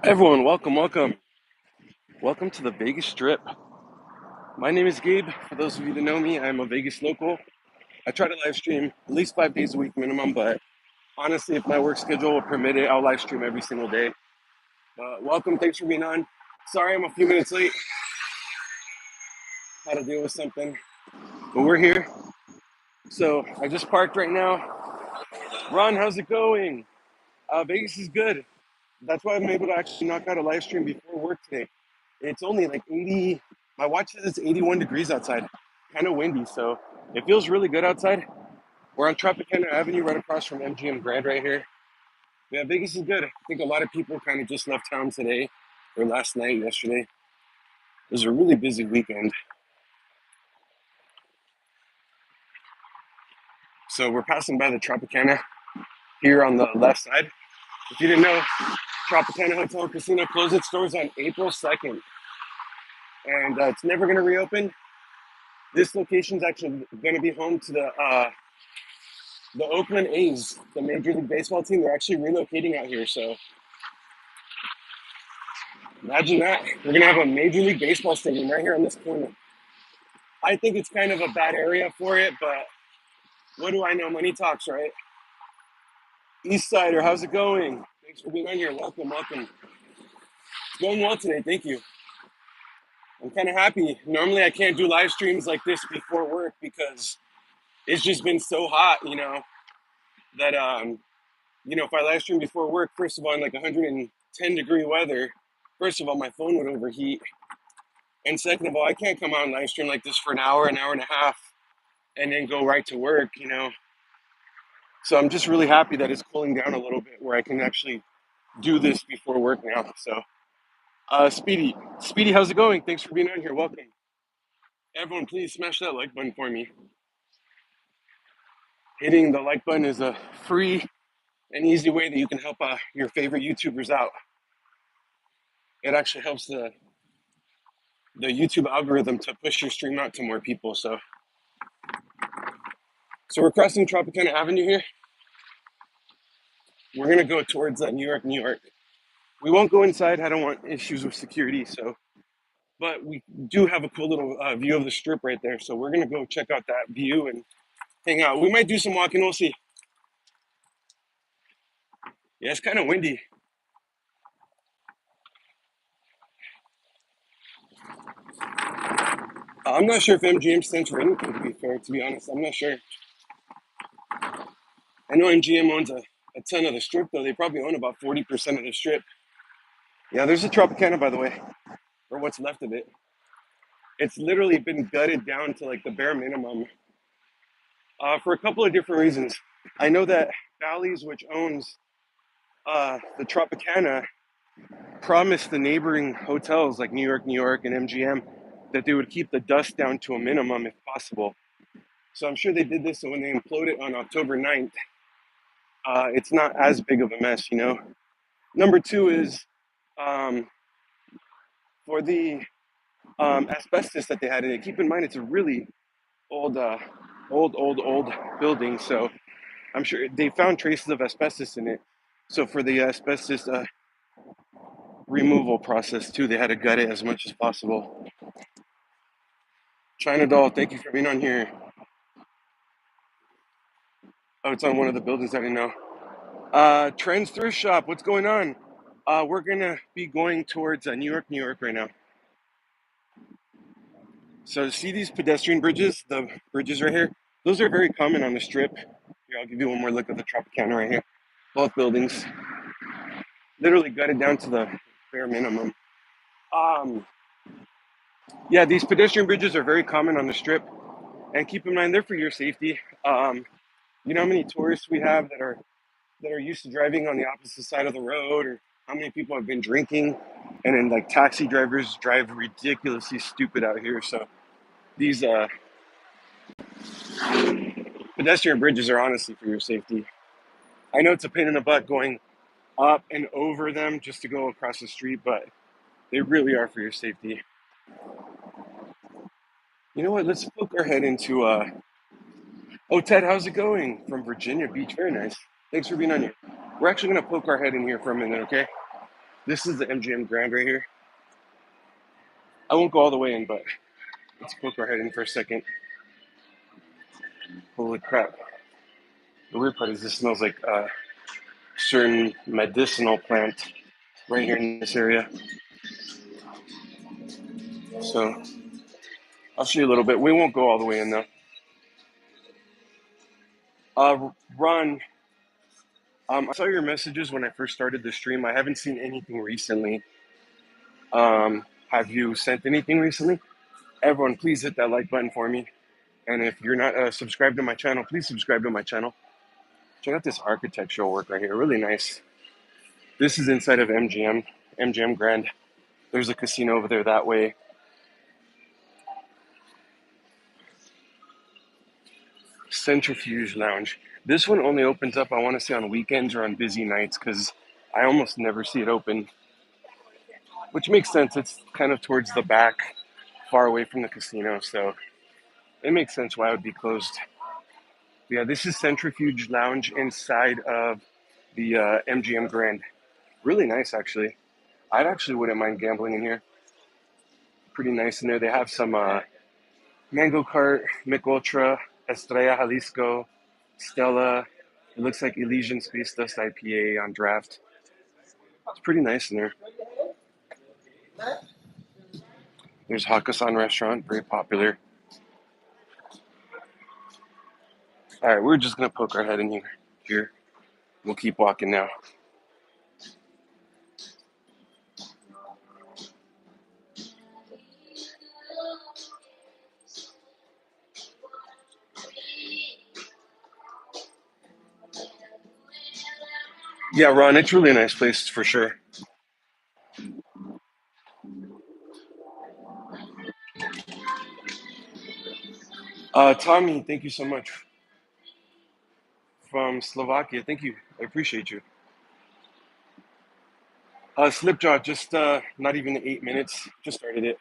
Everyone, welcome to the Vegas Strip. My name is Gabe. For those of you that know me, I'm a Vegas local. I try to live stream at least 5 days a week minimum, but honestly, if my work schedule will permit it, I'll live stream every single day. Welcome, thanks for being on. Sorry I'm a few minutes late. Had to deal with something, but we're here. So I just parked right now. Ron, how's it going? Vegas is good. That's why I'm able to actually knock out a live stream before work today. It's only like 80. My watch says it's 81 degrees outside, kind of windy, so it feels really good outside. We're on Tropicana Avenue, right across from MGM Grand, right here. Yeah, Vegas is good. I think a lot of people kind of just left town today or last night, yesterday. It was a really busy weekend. So we're passing by the Tropicana here on the left side. If you didn't know, Tropicana Hotel and Casino closed its doors on April 2nd, and it's never going to reopen. This location is actually going to be home to the Oakland A's, the Major League Baseball team. They're actually relocating out here, so imagine that. We're going to have a Major League Baseball stadium right here on this corner. I think it's kind of a bad area for it, but what do I know? Money talks, right? East Sider, how's it going? Thanks for being on here. Welcome. It's going well today. Thank you. I'm kind of happy. Normally, I can't do live streams like this before work because it's just been so hot, that if I live stream before work, first of all, in like 110-degree weather, first of all, my phone would overheat. And second of all, I can't come out and live stream like this for an hour and a half, and then go right to work. So I'm just really happy that it's cooling down a little bit where I can actually do this before work now. So, Speedy, how's it going? Thanks for being on here. Welcome. Everyone, please smash that like button for me. Hitting the like button is a free and easy way that you can help your favorite YouTubers out. It actually helps the YouTube algorithm to push your stream out to more people. So we're crossing Tropicana Avenue here. We're gonna go towards New York. We won't go inside. I don't want issues with security. But we do have a cool little view of the strip right there. So we're gonna go check out that view and hang out. We might do some walking. We'll see. Yeah, it's kind of windy. I'm not sure if MGM stands for anything. To be fair, to be honest, I'm not sure. I know MGM owns a ton of the strip, though. They probably own about 40% of the strip. Yeah, there's a Tropicana, by the way, or what's left of it. It's literally been gutted down to like the bare minimum for a couple of different reasons. I know that Bally's, which owns the Tropicana, promised the neighboring hotels like New York, and MGM that they would keep the dust down to a minimum if possible. So I'm sure they did this so when they imploded on October 9th, it's not as big of a mess. Number two is um, for the asbestos that they had in it. Keep in mind, it's a really old, old building. So I'm sure they found traces of asbestos in it. So for the asbestos removal process too, they had to gut it as much as possible. China Doll, thank you for being on here. Oh, it's on one of the buildings. I didn't know. Trends Thrift Shop, what's going on? We're gonna be going towards New York right now. So see these pedestrian bridges, the bridges right here? Those are very common on the strip. Here, I'll give you one more look at the Tropicana right here. Both buildings, literally gutted down to the bare minimum. Um, yeah, these pedestrian bridges are very common on the strip, and keep in mind they're for your safety. You know how many tourists we have that are used to driving on the opposite side of the road, or how many people have been drinking, and then like taxi drivers drive ridiculously stupid out here. So these pedestrian bridges are honestly for your safety. I know it's a pain in the butt going up and over them just to go across the street, but they really are for your safety. You know what? Let's poke our head into. Oh, Ted, how's it going from Virginia Beach? Very nice. Thanks for being on here. We're actually gonna poke our head in here for a minute, okay? This is the MGM Grand right here. I won't go all the way in, but let's poke our head in for a second. Holy crap. The weird part is this smells like a certain medicinal plant right here in this area. So I'll show you a little bit. We won't go all the way in though. Ron, I saw your messages when I first started the stream. I haven't seen anything recently. Have you sent anything recently? Everyone, please hit that like button for me. And if you're not subscribed to my channel, please subscribe to my channel. Check out this architectural work right here. Really nice. This is inside of MGM Grand. There's a casino over there that way. Centrifuge Lounge. This one only opens up, I want to say, on weekends or on busy nights because I almost never see it open, which makes sense. It's kind of towards the back, far away from the casino, so it makes sense why it would be closed. Yeah, this is Centrifuge Lounge inside of the MGM Grand. Really nice, actually. I actually wouldn't mind gambling in here. Pretty nice in there. They have some Mango Kart, Mick Ultra, Estrella Jalisco, Stella. It looks like Elysian Space Dust IPA on draft. It's pretty nice in there. There's Hakkasan Restaurant, very popular. All right, we're just gonna poke our head in here. Here, we'll keep walking now. Yeah, Ron, it's really a nice place for sure. Tommy, thank you so much from Slovakia. Thank you. I appreciate you. Slipjaw, just not even 8 minutes. Just started it.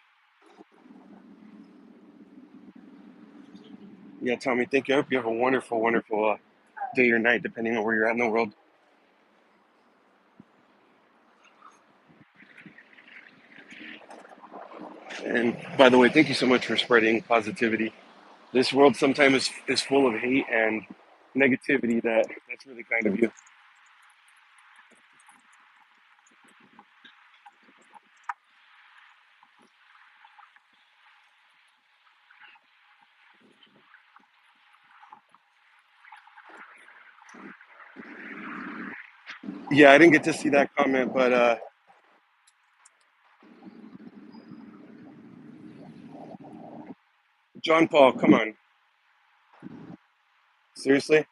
Yeah, Tommy, thank you. I hope you have a wonderful, wonderful day or night, depending on where you're at in the world. And by the way, thank you so much for spreading positivity. This world sometimes is full of hate and negativity. That's really kind of you. Yeah, I didn't get to see that comment, but John Paul, come on, seriously.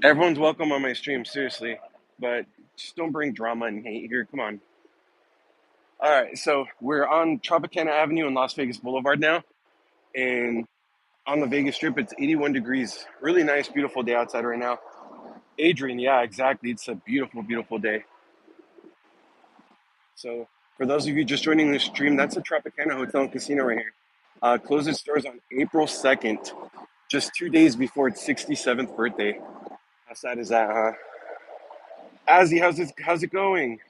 Everyone's welcome on my stream, seriously, but just don't bring drama and hate here. Come on. All right, so we're on Tropicana Avenue and Las Vegas Boulevard now, and on the Vegas Strip, it's 81 degrees. Really nice, beautiful day outside right now. Adrian, yeah, exactly. It's a beautiful, beautiful day. So, for those of you just joining the stream, that's a Tropicana Hotel and Casino right here. Closes doors on April 2nd, just 2 days before its 67th birthday. How sad is that, huh? Azzy, how's it going?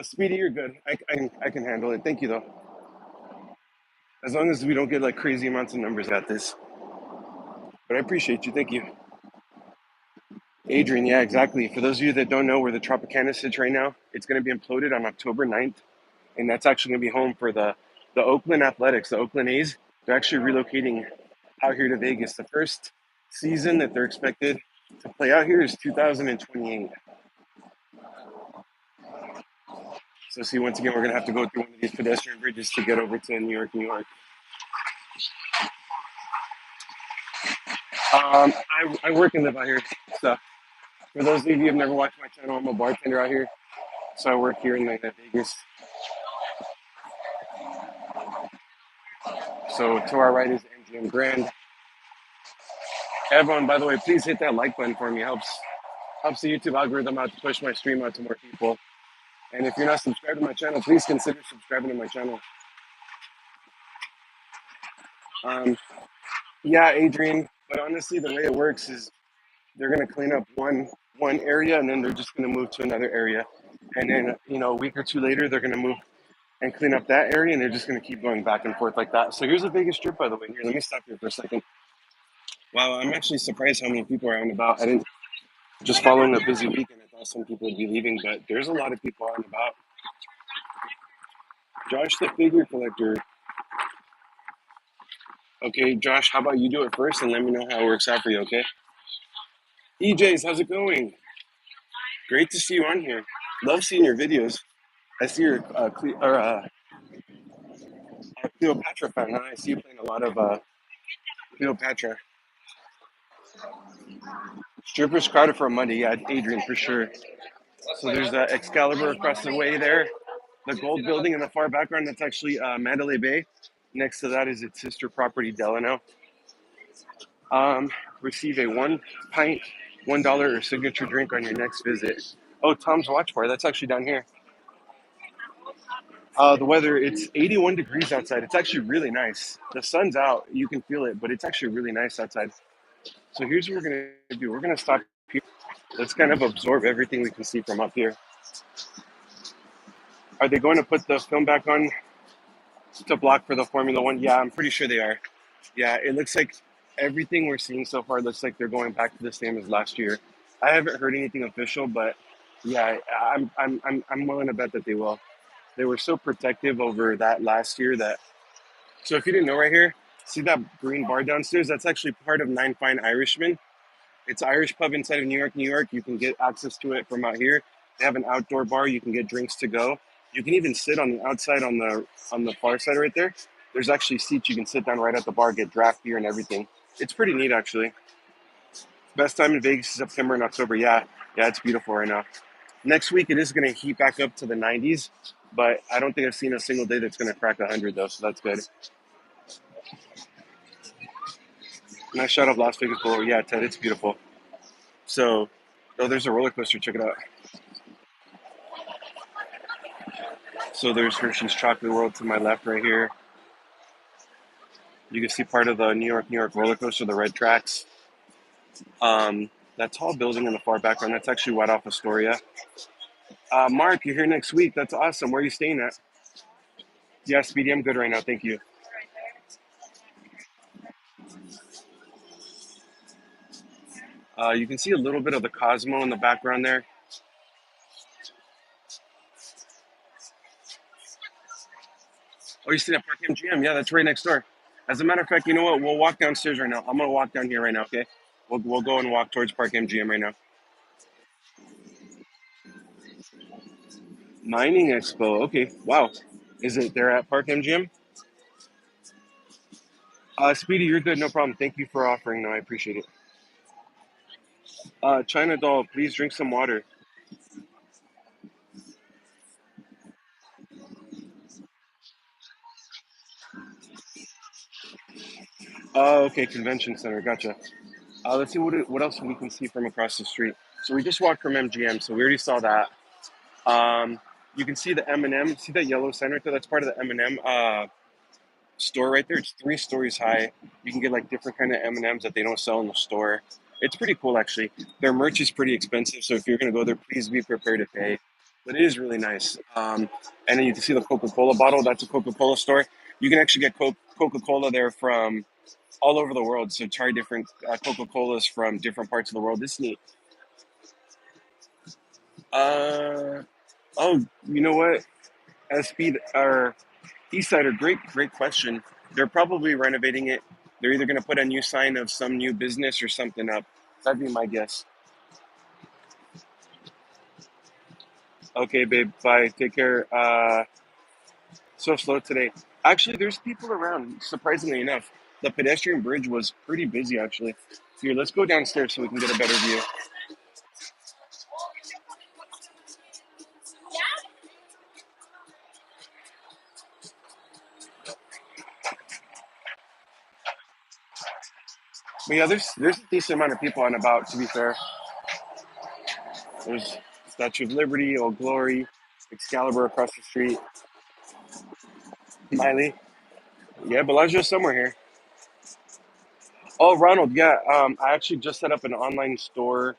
Speedy, you're good. I can handle it. Thank you, though. As long as we don't get like crazy amounts of numbers at this. But I appreciate you. Thank you. Adrian, yeah, exactly. For those of you that don't know where the Tropicana sits right now, it's going to be imploded on October 9th. And that's actually going to be home for the Oakland Athletics, the Oakland A's. They're actually relocating out here to Vegas. The first season that they're expected to play out here is 2028. So see, once again, we're going to have to go through one of these pedestrian bridges to get over to New York, New York. I work and live out here. So for those of you who have never watched my channel, I'm a bartender out here. So I work here in like Vegas. So to our right is MGM Grand. Everyone, by the way, please hit that like button for me. Helps the YouTube algorithm out to push my stream out to more people. And if you're not subscribed to my channel, please consider subscribing to my channel. Um, yeah, Adrian, But honestly, the way it works is they're gonna clean up one area and then they're just gonna move to another area, and then a week or two later they're gonna move and clean up that area, and they're just gonna keep going back and forth like that. So here's a Vegas Strip, by the way. Here, let me stop here for a second. Wow, I'm actually surprised how many people are out and about. I didn't just following a busy weekend. I thought some people would be leaving, but there's a lot of people out and about. Josh, the figure collector. Okay, Josh, how about you do it first and let me know how it works out for you, okay? EJ's, how's it going? Great to see you on here. Love seeing your videos. I see you're a Cleopatra fan, huh? I see you playing a lot of Cleopatra. Strippers crowded for a Monday. Yeah, Adrian, for sure. So there's Excalibur across the way there. The gold building in the far background, that's actually Mandalay Bay. Next to that is its sister property, Delano. Receive a 1 pint, $1 or signature drink on your next visit. Oh, Tom's Watch Bar, that's actually down here. The weather, it's 81 degrees outside. It's actually really nice. The sun's out, you can feel it, but it's actually really nice outside. So here's what we're going to do. We're going to stop here. Let's kind of absorb everything we can see from up here. Are they going to put the film back on to block for the Formula One? Yeah, I'm pretty sure they are. Yeah, it looks like everything we're seeing so far looks like they're going back to the same as last year. I haven't heard anything official, but yeah, I'm willing to bet that they will. They were so protective over that last year that. So if you didn't know, right here, see that green bar downstairs? That's actually part of Nine Fine Irishmen. It's an Irish pub inside of New York, New York. You can get access to it from out here. They have an outdoor bar. You can get drinks to go. You can even sit on the outside on the far side right there. There's actually seats you can sit down right at the bar, get draft beer and everything. It's pretty neat actually. Best time in Vegas is September and October. Yeah, yeah, it's beautiful right now. Next week it is going to heat back up to the 90s, but I don't think I've seen a single day that's going to crack 100 though, so that's good. Nice shot of Las Vegas Boulevard. Yeah, Ted, it's beautiful. So, oh, there's a roller coaster. Check it out. So there's Hershey's Chocolate World to my left right here. You can see part of the New York roller coaster, the red tracks. That tall building in the far background, that's actually right off Astoria. Mark, you're here next week. That's awesome. Where are you staying at? Yeah, Speedy, I'm good right now. Thank you. You can see a little bit of the Cosmo in the background there. Oh, you're staying at Park MGM? Yeah, that's right next door. As a matter of fact, you know what? We'll walk downstairs right now. I'm gonna walk down here right now. Okay? We'll go and walk towards Park MGM right now. Mining Expo. Okay. Wow. Is it there at Park MGM? Speedy, you're good. No problem. Thank you for offering. No, I appreciate it. China Doll, please drink some water. Okay. Convention Center. Gotcha. Let's see what else we can see from across the street. So we just walked from MGM, so we already saw that. You can see the M&M. See that yellow sign right there? That's part of the M&M store right there. It's 3 stories high. You can get like different kind of M&Ms that they don't sell in the store. It's pretty cool actually. Their merch is pretty expensive, so if you're gonna go there, please be prepared to pay. But it is really nice. And then you can see the Coca-Cola bottle. That's a Coca-Cola store. You can actually get Coca-Cola there from all over the world. So try different Coca-Colas from different parts of the world. It's neat. Uh, oh, you know what? SB or Eastsider, great question. They're probably renovating it. They're either going to put a new sign of some new business or something up. That'd be my guess. Okay, babe. Bye. Take care. So slow today. Actually, there's people around. Surprisingly enough, the pedestrian bridge was pretty busy. Actually, here, let's go downstairs so we can get a better view. But yeah, there's a decent amount of people on about. To be fair, there's Statue of Liberty, Old Glory, Excalibur across the street. Miley. Yeah, Bellagio's somewhere here. Oh, Ronald, yeah. I actually just set up an online store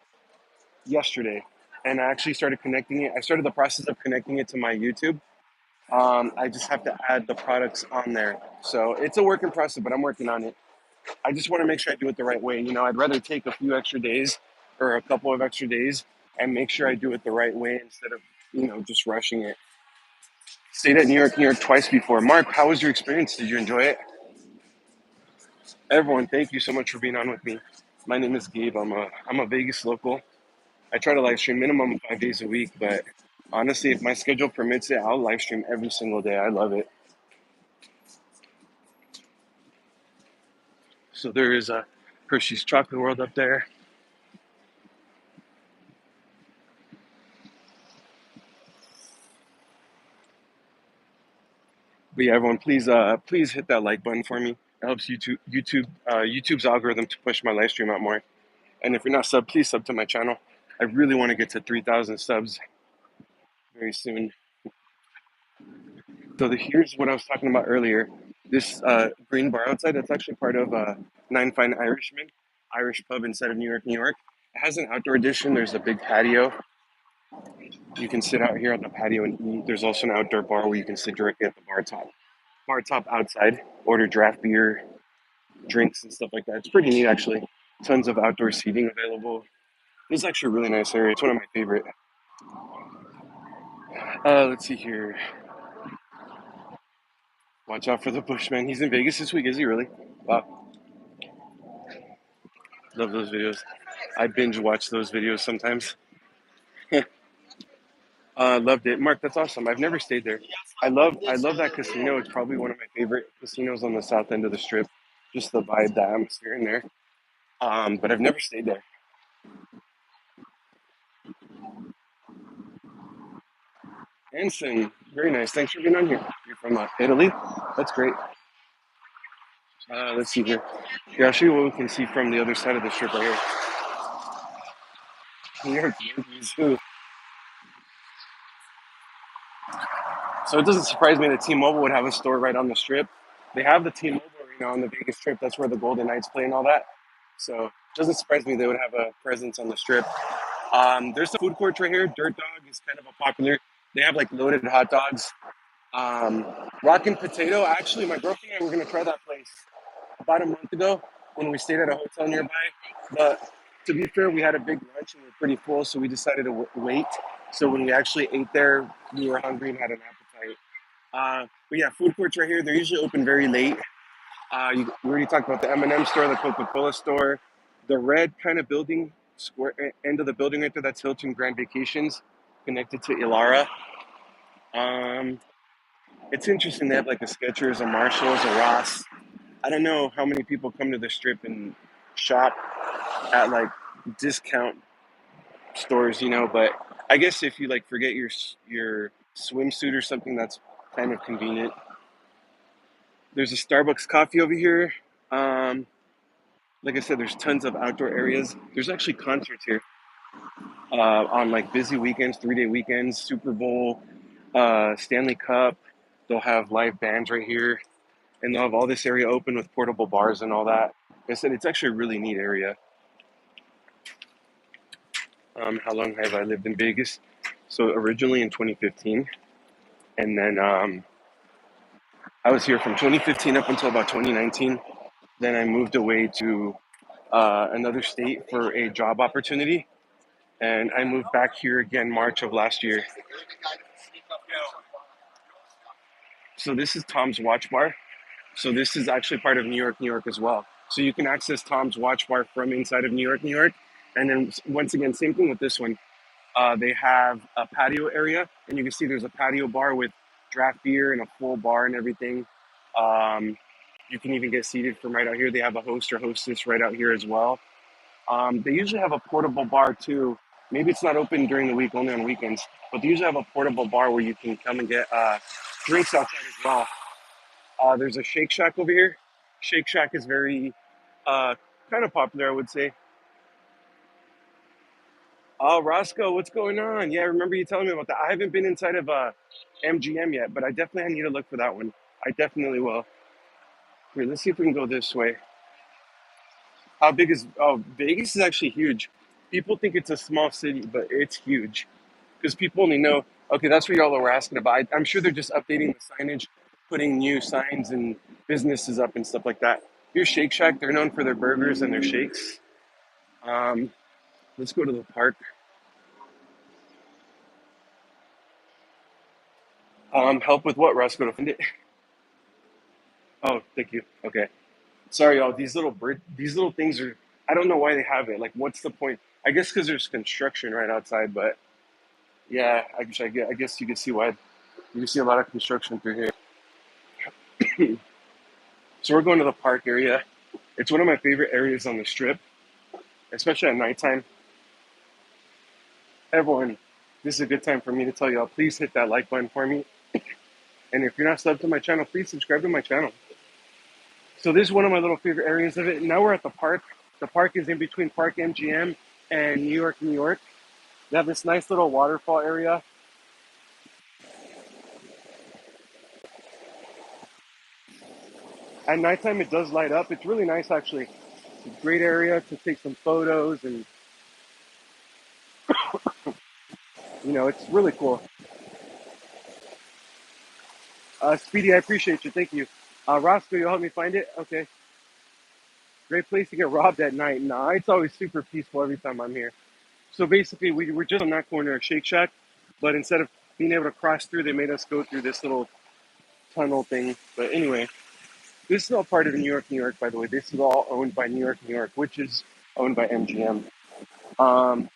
yesterday, and I actually started connecting it. I started the process of connecting it to my YouTube. I just have to add the products on there, so it's a work in process, but I'm working on it. I just want to make sure I do it the right way. I'd rather take a few extra days or a couple of extra days and make sure I do it the right way instead of just rushing it. Stayed at New York twice before. Mark, how was your experience? Did you enjoy it? Everyone, thank you so much for being on with me. My name is Gabe. I'm a Vegas local. I try to live stream minimum 5 days a week, but honestly, if my schedule permits it, I'll live stream every single day. I love it. So there is a Hershey's Chocolate World up there. But yeah, everyone, please hit that like button for me. It helps YouTube's algorithm to push my live stream out more. And if you're not sub, please sub to my channel. I really want to get to 3,000 subs very soon. So here's what I was talking about earlier. This green bar outside, that's actually part of Nine Fine Irishmen, Irish pub inside of New York, New York. It has an outdoor edition. There's a big patio. You can sit out here on the patio and eat. There's also an outdoor bar where you can sit directly at the bar top outside, order draft beer, drinks, and stuff like that. It's pretty neat, actually. Tons of outdoor seating available. This is actually a really nice area. It's one of my favorite. Let's see here. Watch out for the Bushman. He's in Vegas this week, is he really? Wow, love those videos. I binge watch those videos sometimes. Loved it. Mark, that's awesome. I've never stayed there. I love that casino. It's probably one of my favorite casinos on the south end of the strip. Just the vibe, the atmosphere in there. But I've never stayed there. Anson, very nice. Thanks for being on here. You're from Italy. That's great. Let's see here. Yeah, I'll show you what we can see from the other side of the strip right here. New York Yankees. Ooh. So it doesn't surprise me that T-Mobile would have a store right on the strip. They have the T-Mobile arena on the Vegas Strip. That's where the Golden Knights play and all that. So it doesn't surprise me they would have a presence on the strip. There's the food court right here. Dirt Dog is kind of a popular. They have like loaded hot dogs. Um, Rockin' Potato. Actually, my girlfriend and I were gonna try that place about a month ago when we stayed at a hotel nearby. But to be fair, we had a big lunch and we were pretty full, so we decided to wait. So when we actually ate there, we were hungry and had an appetite. But yeah, food courts right here. They're usually open very late. We already talked about the M&M store, the Coca-Cola store, the red kind of building, square end of the building right there. That's Hilton Grand Vacations, connected to Ilara. Um, it's interesting. They have like a Skechers, a Marshalls, a Ross. I don't know how many people come to the strip and shop at like discount stores, but I guess if you like forget your swimsuit or something, that's kind of convenient. There's a Starbucks coffee over here. Um, like I said, there's tons of outdoor areas. There's actually concerts here on like busy weekends, 3-day weekends, Super Bowl, Stanley Cup. They'll have live bands right here, and they'll have all this area open with portable bars and all that. Like I said, it's actually a really neat area. How long have I lived in Vegas? So originally in 2015, and then I was here from 2015 up until about 2019. Then I moved away to another state for a job opportunity, and I moved back here again March of last year. So this is Tom's Watch Bar. So this is actually part of New York as well. So you can access Tom's Watch Bar from inside of New York, New York. And then once again, same thing with this one. They have a patio area, and you can see there's a patio bar with draft beer and a full bar and everything. Um, you can even get seated from right out here. They have a host or hostess right out here as well. They usually have a portable bar too. Maybe it's not open during the week, only on weekends, but they usually have a portable bar where you can come and get drinks outside as well. There's a Shake Shack over here. Shake Shack is very uh, kind of popular, I would say. Oh, Roscoe, what's going on? Yeah, I remember you telling me about that. I haven't been inside of MGM yet, but I definitely need to look for that one. I definitely will. Here, let's see if we can go this way. How big is, oh, Vegas is actually huge. People think it's a small city, but it's huge because people only know, okay, that's what y'all were asking about. I'm sure they're just updating the signage, putting new signs and businesses up and stuff like that. Here's Shake Shack. They're known for their burgers and their shakes. Um, let's go to the park. Help with what, Roscoe, to find it? Oh, thank you. Okay. Sorry, y'all. These little things are, I don't know why they have it. Like, what's the point? I guess because there's construction right outside, but yeah, I guess you can see why. You can see a lot of construction through here. So we're going to the park area. It's one of my favorite areas on the strip, especially at nighttime. Everyone, this is a good time for me to tell y'all, please hit that like button for me. And if you're not subbed to my channel, please subscribe to my channel. So this is one of my little favorite areas of it. Now we're at the park. The park is in between Park MGM and New York, New York. They have this nice little waterfall area. At nighttime, it does light up. It's really nice, actually. It's a great area to take some photos, and it's really cool. Speedy, I appreciate you. Thank you. Roscoe, you'll help me find it. Okay, great place to get robbed at night. Nah, it's always super peaceful every time I'm here. So basically, we were just on that corner of Shake Shack, but instead of being able to cross through, they made us go through this little tunnel thing. But anyway, this is all part of New York, New York. By the way, this is all owned by New York, New York, which is owned by MGM. Um,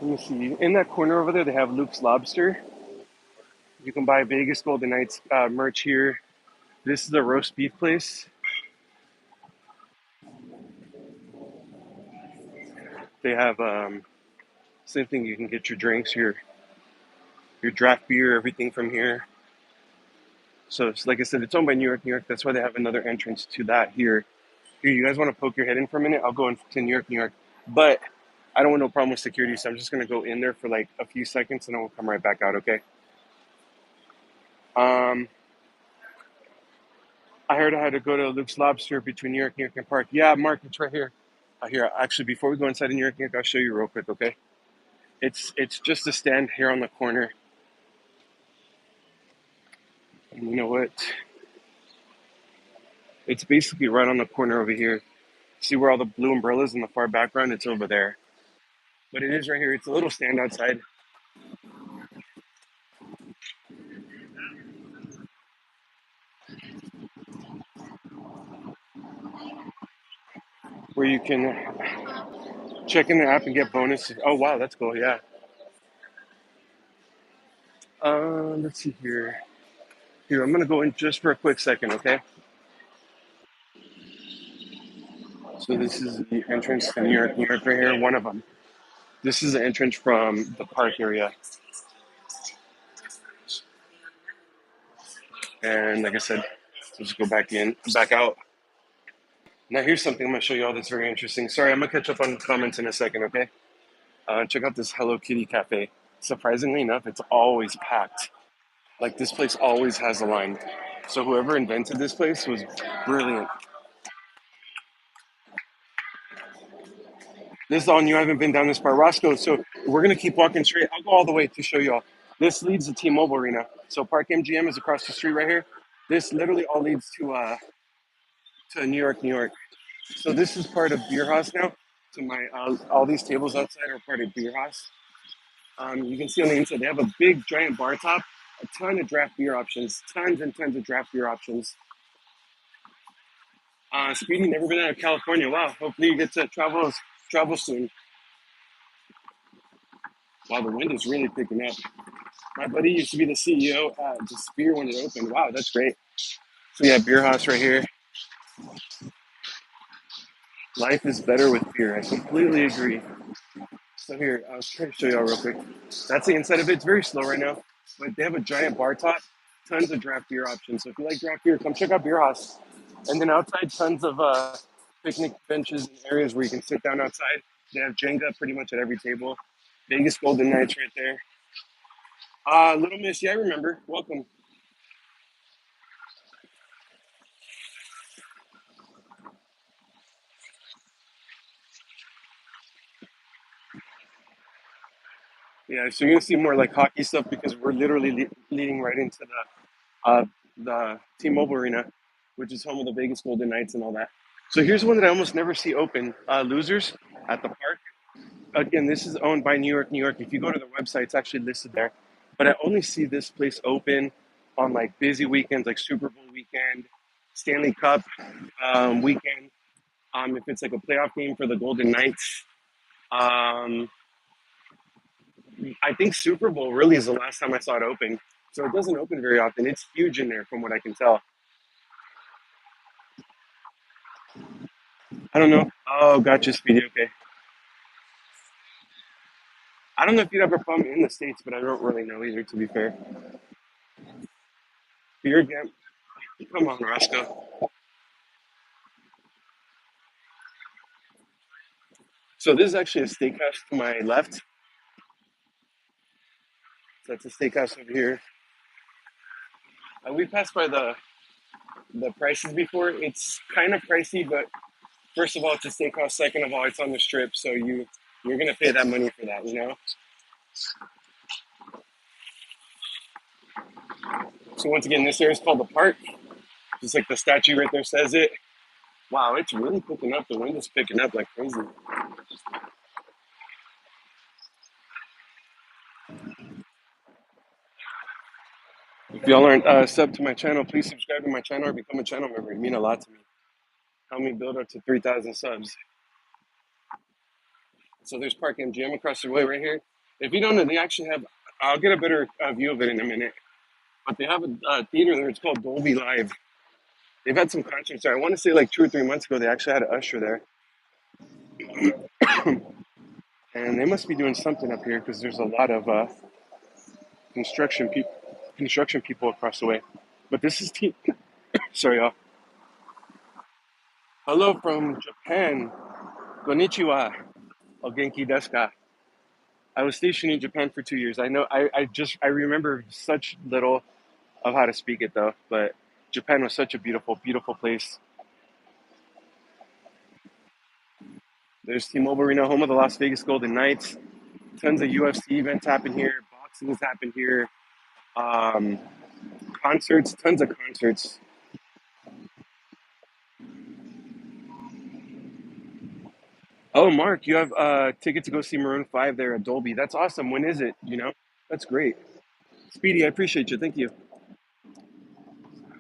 Let me see. In that corner over there, they have Luke's Lobster. You can buy Vegas Golden Knights merch here. This is a roast beef place. They have same thing. You can get your drinks, your draft beer, everything from here. So it's like I said, it's owned by New York, New York. That's why they have another entrance to that here. Here, you guys want to poke your head in for a minute? I'll go into New York, New York. But I don't want no problem with security, so I'm just gonna go in there for like a few seconds, and then we'll come right back out. Okay. Um, I heard I had to go to Luke's Lobster between New York, and Park. Yeah, Mark, it's right here. Here, actually, before we go inside of New York, I'll show you real quick. Okay. It's just a stand here on the corner. And you know what? It's basically right on the corner over here. See where all the blue umbrellas in the far background? It's over there. But it is right here. It's a little stand outside where you can check in the app and get bonuses. Oh wow, that's cool. Yeah. Let's see here. Here, I'm gonna go in just for a quick second, okay? So this is the entrance to New York right here. One of them. This is the entrance from the park area, and like I said, let's go back in, back out. Now here's something I'm gonna show you all that's very interesting. Sorry, I'm gonna catch up on comments in a second, okay? Check out this Hello Kitty cafe. Surprisingly enough, it's always packed. Like this place always has a line. So whoever invented this place was brilliant. This is all new. I haven't been down this part, Roscoe. So we're gonna keep walking straight. I'll go all the way to show you all. This leads to T-Mobile Arena. So Park MGM is across the street right here. This literally all leads to New York, New York. So this is part of Beer House now. So my all these tables outside are part of Beer House. You can see on the inside they have a big giant bar top, a ton of draft beer options, tons and tons of draft beer options. Speedy, never been out of California. Wow, hopefully you get to travel soon. Wow, the wind is really picking up. My buddy used to be the CEO at the Spear when it opened. Wow, that's great. So yeah, beer house right here. Life is better with beer. I completely agree. So here, I was trying to show y'all real quick. That's the inside of it. It's very slow right now, but they have a giant bar top, tons of draft beer options. So if you like draft beer, come check out Beer House. And then outside, tons of picnic benches and areas where you can sit down outside. They have Jenga pretty much at every table. Vegas Golden Knights right there. Little Miss, yeah, I remember. Welcome. Yeah, so you're gonna see more like hockey stuff because we're literally leading right into the T-Mobile Arena, which is home of the Vegas Golden Knights and all that. So here's one that I almost never see open: Losers at the park. Again, this is owned by New York, New York. If you go to the website, it's actually listed there. But I only see this place open on like busy weekends, like Super Bowl weekend, Stanley Cup weekend. If it's like a playoff game for the Golden Knights. Um, I think Super Bowl really is the last time I saw it open. So it doesn't open very often. It's huge in there from what I can tell. I don't know. Oh, gotcha, Speedy. Okay. I don't know if you'd have a problem in the States, but I don't really know either, to be fair. Beer gam. Come on, Roscoe. So this is actually a steakhouse to my left. So that's a steakhouse over here. We passed by the prices before. It's kind of pricey, but first of all, it's a steakhouse. Second of all, it's on the strip, so you're gonna pay that money for that, you know. So once again, this area is called the park. Just like the statue right there says it. Wow, it's really picking up. The wind is picking up like crazy. If y'all aren't sub to my channel, please subscribe to my channel or become a channel member. It'd mean a lot to me. Help me build up to 3,000 subs. So there's Park MGM across the way right here. If you don't know, they actually have. I'll get a better view of it in a minute. But they have a theater there. It's called Dolby Live. They've had some concerts there. I want to say like 2 or 3 months ago, they actually had an usher there, and they must be doing something up here because there's a lot of construction people, construction people across the way. But this is sorry, y'all. Hello from Japan. Konnichiwa. O genki desu ka? I was stationed in Japan for 2 years. I know. I remember such little of how to speak it though. But Japan was such a beautiful, beautiful place. There's T-Mobile Arena, home of the Las Vegas Golden Knights. Tons of UFC events happen here. Boxing's happen here. Um, Concerts, tons of concerts. Oh, Mark, you have a ticket to go see Maroon 5 there at Dolby. That's awesome. When is it? You know, that's great. Speedy, I appreciate you. Thank you.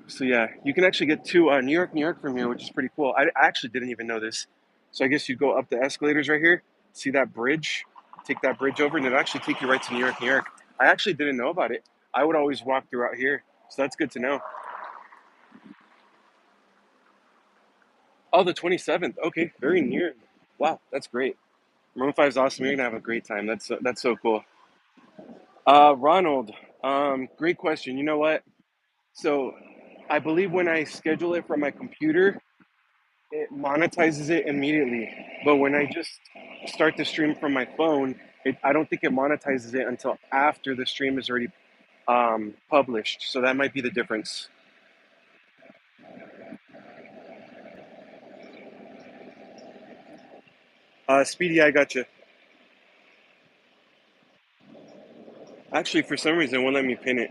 So yeah, you can actually get to New York, New York from here, which is pretty cool. I actually didn't even know this. So I guess you go up the escalators right here, see that bridge, take that bridge over, and it'll actually take you right to New York, New York. I actually didn't know about it. I would always walk throughout here, so that's good to know. Oh, the 27th. Okay, very near. Wow, that's great. Maroon 5 is awesome. You're gonna have a great time. That's so cool. Ronald, great question. You know what? So I believe when I schedule it from my computer, it monetizes it immediately. But when I just start the stream from my phone, I don't think it monetizes it until after the stream is already published. So that might be the difference. Speedy, I got you. Actually, for some reason, it won't let me pin it.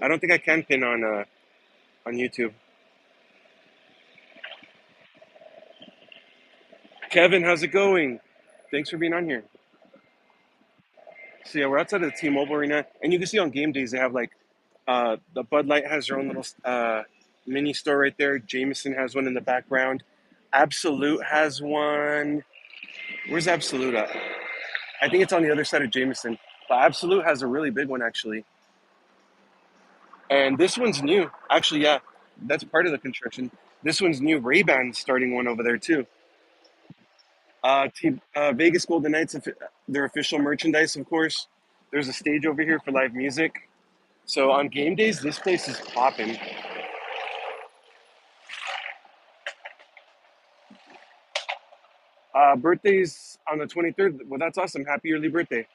I don't think I can pin on YouTube. Kevin, how's it going? Thanks for being on here. So yeah, we're outside of the T-Mobile Arena, and you can see on game days they have like the Bud Light has their own little mini store right there. Jameson has one in the background. Absolute has one. Where's Absolute at? I think it's on the other side of Jameson. But Absolute has a really big one actually, and this one's new. Actually, yeah, that's part of the construction. This one's new. Ray-Ban's starting one over there too. Vegas Golden Knights, their official merchandise, of course. There's a stage over here for live music. So on game days, this place is popping. Birthdays on the 23rd. Well, that's awesome. Happy early birthday.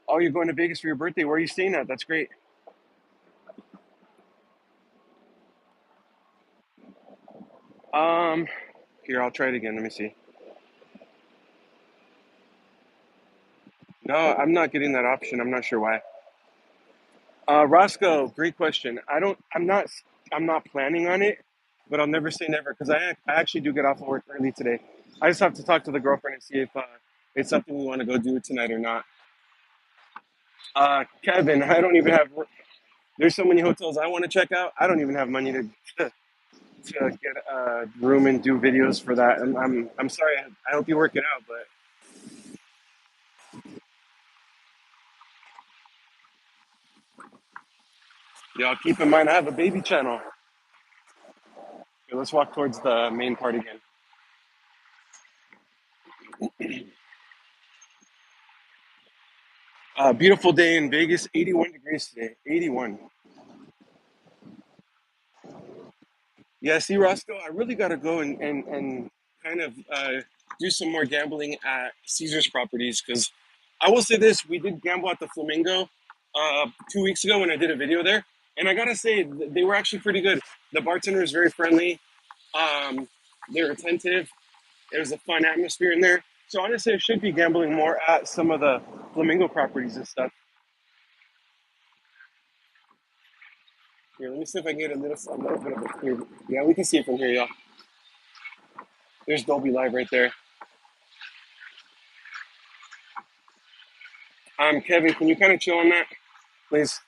Oh, you're going to Vegas for your birthday. Where are you staying at? That's great. Um, Here, I'll try it again. Let me see. No, I'm not getting that option. I'm not sure why. Roscoe, great question. I don't. I'm not planning on it, but I'll never say never because I actually do get off of work early today. I just have to talk to the girlfriend and see if it's something we want to go do tonight or not. Kevin, I don't even have. There's so many hotels I want to check out. I don't even have money to get a room and do videos for that. And I'm sorry. I hope you work it out, but y'all keep in mind I have a baby channel. Okay, let's walk towards the main part again. Beautiful day in Vegas. 81 degrees today. 81. Yeah, see, Roscoe, I really got to go and kind of do some more gambling at Caesar's properties because I will say this: we did gamble at the Flamingo 2 weeks ago when I did a video there, and I gotta say they were actually pretty good. The bartender was very friendly. Um, they were attentive. It was a fun atmosphere in there. So honestly, I should be gambling more at some of the Flamingo properties and stuff. Here, let me see if I can get a little bit of a clear. Yeah, we can see it from here, y'all. There's Dolby Live right there. Kevin, can you kind of chill on that, please?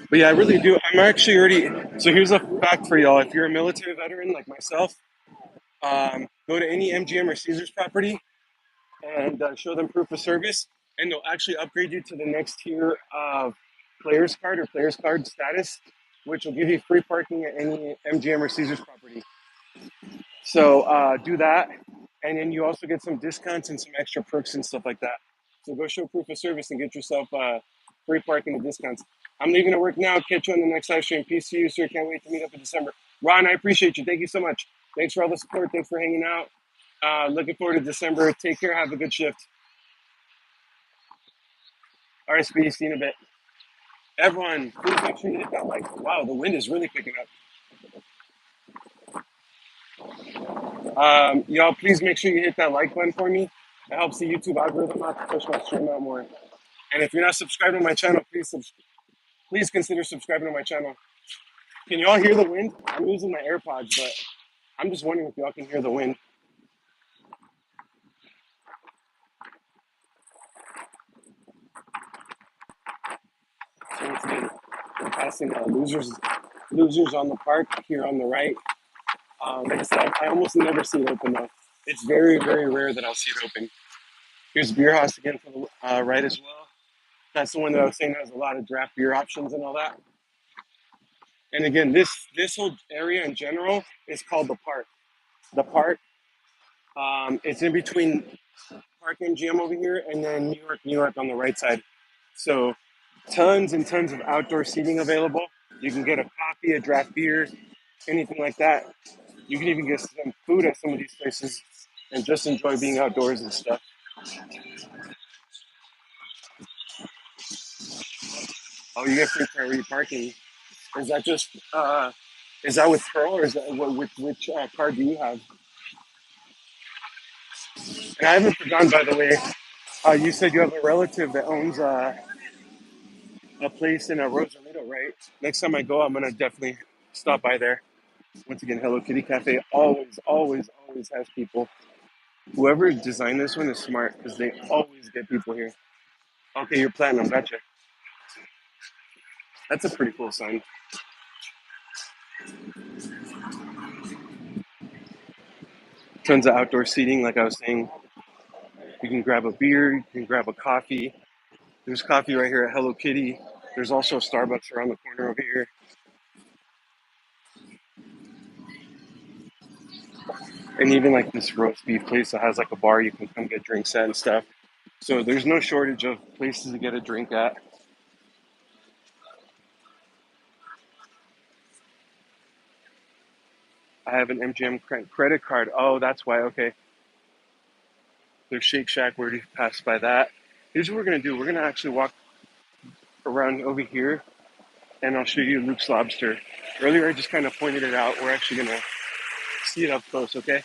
But yeah, I really do. I'm actually already. So here's a fact for y'all: if you're a military veteran like myself, go to any MGM or Caesars property and show them proof of service, and they'll actually upgrade you to the next tier of players card or players card status, which will give you free parking at any MGM or Caesars property. So do that, and then you also get some discounts and some extra perks and stuff like that. So go show proof of service and get yourself free parking and discounts. I'm leaving to work now. Catch you on the next live stream. Peace to you, sir. Can't wait to meet up in December. Ron, I appreciate you. Thank you so much. Thanks for all the support. Thanks for hanging out. Looking forward to December. Take care. Have a good shift. All right, Speedy. See you in a bit. Everyone, please make sure you hit that like. Wow, the wind is really picking up. Y'all, please make sure you hit that like button for me. It helps the YouTube algorithm out to push my stream out more. And if you're not subscribed to my channel, please consider subscribing to my channel. Can y'all hear the wind? I'm using my AirPods, but I'm just wondering if y'all can hear the wind. So once again, we're passing losers on the park here on the right. Like I said, I almost never see it open though. It's very, very rare that I'll see it open. Here's Beer House again for the right as well. That's the one that I was saying has a lot of draft beer options and all that. And again, this whole area in general is called the park. The park. It's in between Park MGM over here and then New York on the right side. So tons and tons of outdoor seating available. You can get a coffee, a draft beer, anything like that. You can even get some food at some of these places and just enjoy being outdoors and stuff. Oh, you get free priority parking. Is that just is that with Pearl or is that with which card do you have? And I haven't forgotten, by the way. You said you have a relative that owns a place in Rosarito, right? Next time I go, I'm gonna definitely stop by there. Once again, Hello Kitty Cafe always, always, always has people. Whoever designed this one is smart because they always get people here. Okay, you're platinum, gotcha. That's a pretty cool sign. Tons of outdoor seating, like I was saying. You can grab a beer, you can grab a coffee. There's coffee right here at Hello Kitty. There's also a Starbucks around the corner over here. And even like this roast beef place that has like a bar you can come get drinks at and stuff. So there's no shortage of places to get a drink at. I have an MGM credit card. Oh, that's why. Okay. There's Shake Shack. We already passed by that. Here's what we're going to do. We're going to actually walk around over here and I'll show you Luke's Lobster. Earlier, I just kind of pointed it out. We're actually gonna see it up close, okay?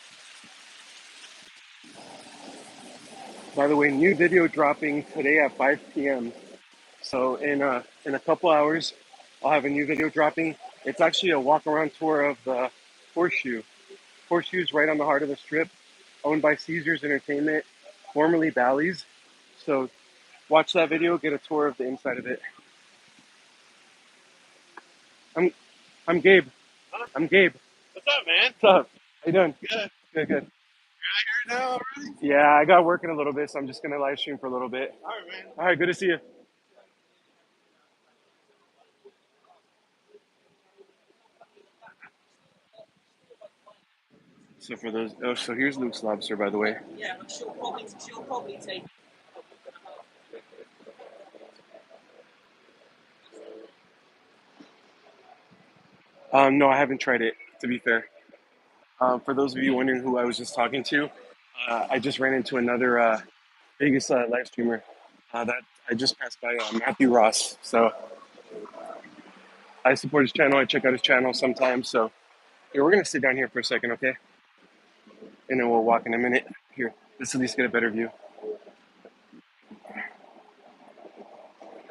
By the way, new video dropping today at 5 p.m. So in a couple hours, I'll have a new video dropping. It's actually a walk around tour of the Horseshoe. Horseshoe's right on the heart of the strip, owned by Caesars Entertainment, formerly Bally's. So watch that video, get a tour of the inside of it. I'm I'm Gabe. I'm Gabe. What's up, man? What's up? How you doing? Good. Good, good. Here now already? Yeah, I got working a little bit, so I'm just gonna live stream for a little bit. All right, man. All right, good to see you. So for those, oh, so here's Luke's Lobster, by the way. Yeah, but she'll probably take. No, I haven't tried it. To be fair, for those of you wondering who I was just talking to, I just ran into another Vegas live streamer that I just passed by, Matthew Ross. So I support his channel. I check out his channel sometimes. So here, we're gonna sit down here for a second, okay? And then we'll walk in a minute. Here, let's at least get a better view.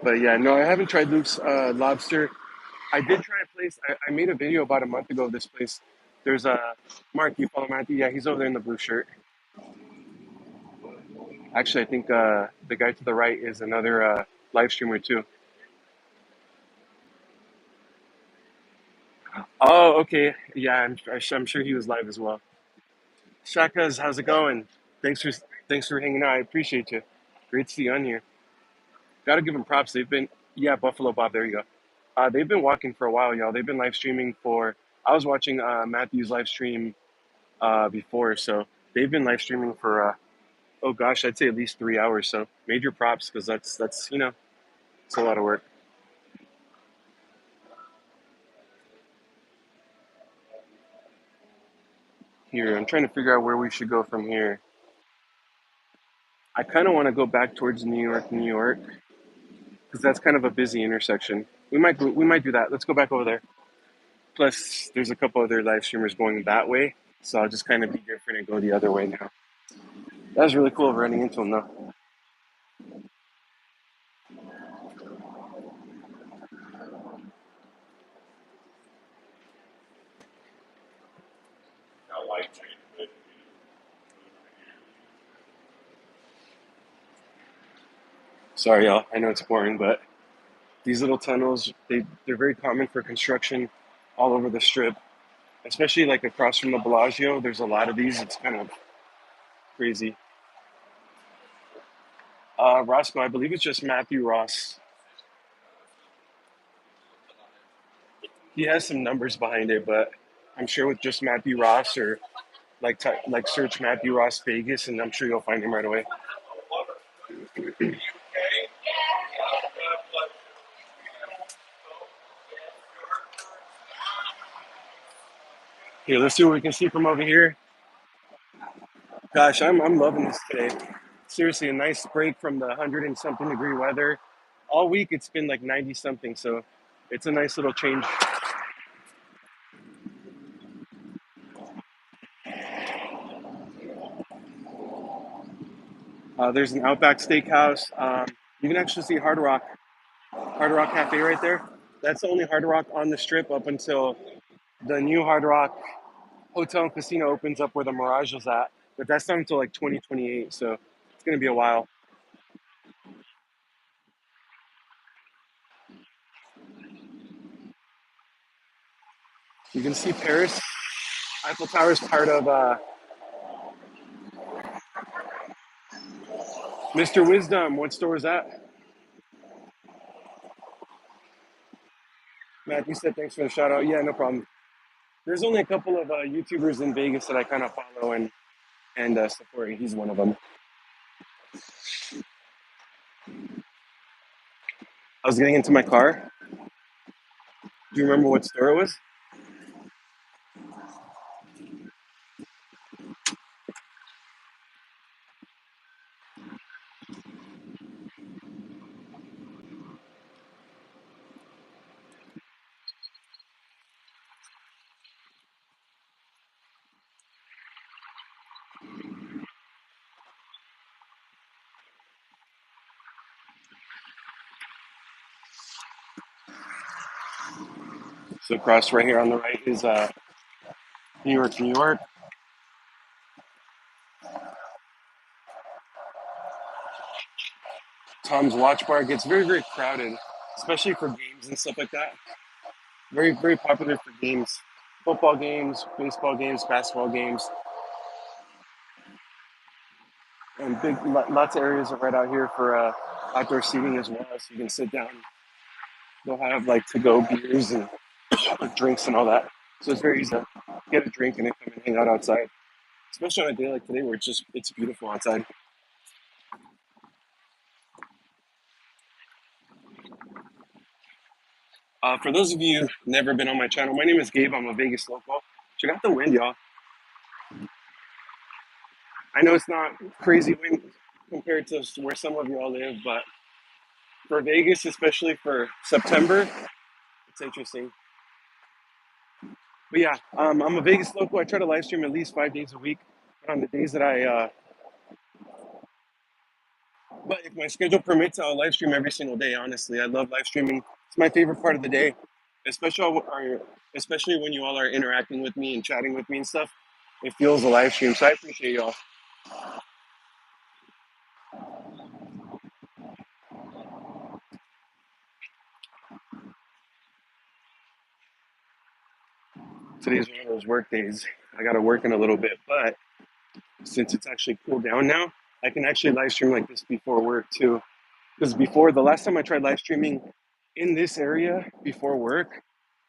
But yeah, no, I haven't tried Luke's Lobster. I did try a place. I made a video about a month ago of this place. There's a Mark. You follow Matthew? Yeah, he's over there in the blue shirt. Actually, I think the guy to the right is another live streamer too. Oh, okay. Yeah, I'm sure he was live as well. Shakas, how's it going? Thanks for thanks for hanging out. I appreciate you. Great to see you on here. Gotta give them props. They've been, yeah, Buffalo Bob. There you go. They've been walking for a while, y'all. They've been live streaming for. I was watching Matthew's live stream before, so they've been live streaming for oh gosh, I'd say at least 3 hours. So major props because that's it's a lot of work. Here, I'm trying to figure out where we should go from here. I kind of want to go back towards New York, because that's kind of a busy intersection. We might do that. Let's go back over there. Plus, there's a couple other live streamers going that way, so I'll just kind of be different and go the other way now. That was really cool running into him though. Got light change. Sorry, y'all. I know it's boring, but these little tunnels they're very common for construction all over the strip, especially like across from the Bellagio. There's a lot of these. It's kind of crazy. Roscoe, I believe it's just Matthew Ross. He has some numbers behind it, but I'm sure with just Matthew Ross or like search Matthew Ross Vegas, and I'm sure you'll find him right away. Here, let's see what we can see from over here. Gosh, I'm loving this today. Seriously, a nice break from the 100 and something degree weather. All week it's been like 90 something, so it's a nice little change. There's an Outback Steakhouse. You can actually see Hard Rock Cafe right there. That's the only Hard Rock on the strip up until the new Hard Rock Hotel and Casino opens up where the Mirage is at. But that's not until like 2028, so it's gonna be a while. You can see Paris. Eiffel Tower is part of Mr. Wisdom. What store is that? Matt, you said thanks for the shout out. Yeah, no problem. There's only a couple of YouTubers in Vegas that I kind of follow and support. He's one of them. I was getting into my car. Do you remember what store it was? So across right here on the right is New York, New York. Tom's Watch Bar gets very, very crowded, especially for games and stuff like that. Very, very popular for games, football games, baseball games, basketball games, and lots of areas are right out here for outdoor seating as well, so you can sit down. They'll have like to-go beers and drinks and all that, so it's very easy to get a drink and then come and hang out outside, especially on a day like today where it's beautiful outside. For those of you never been on my channel, my name is Gabe. I'm a Vegas local. Check out the wind, y'all. I know it's not crazy wind compared to where some of y'all live, but for Vegas, especially for September, it's interesting. But yeah, I'm a Vegas local. I try to live stream at least 5 days a week. But on the days that but if my schedule permits, I'll live stream every single day. Honestly, I love live streaming. It's my favorite part of the day, especially when you all are interacting with me and chatting with me and stuff. It feels a live stream, so I appreciate y'all. Today's one of those work days. I got to work in a little bit, but since it's actually cooled down now, I can actually live stream like this before work too. Because before, the last time I tried live streaming in this area before work,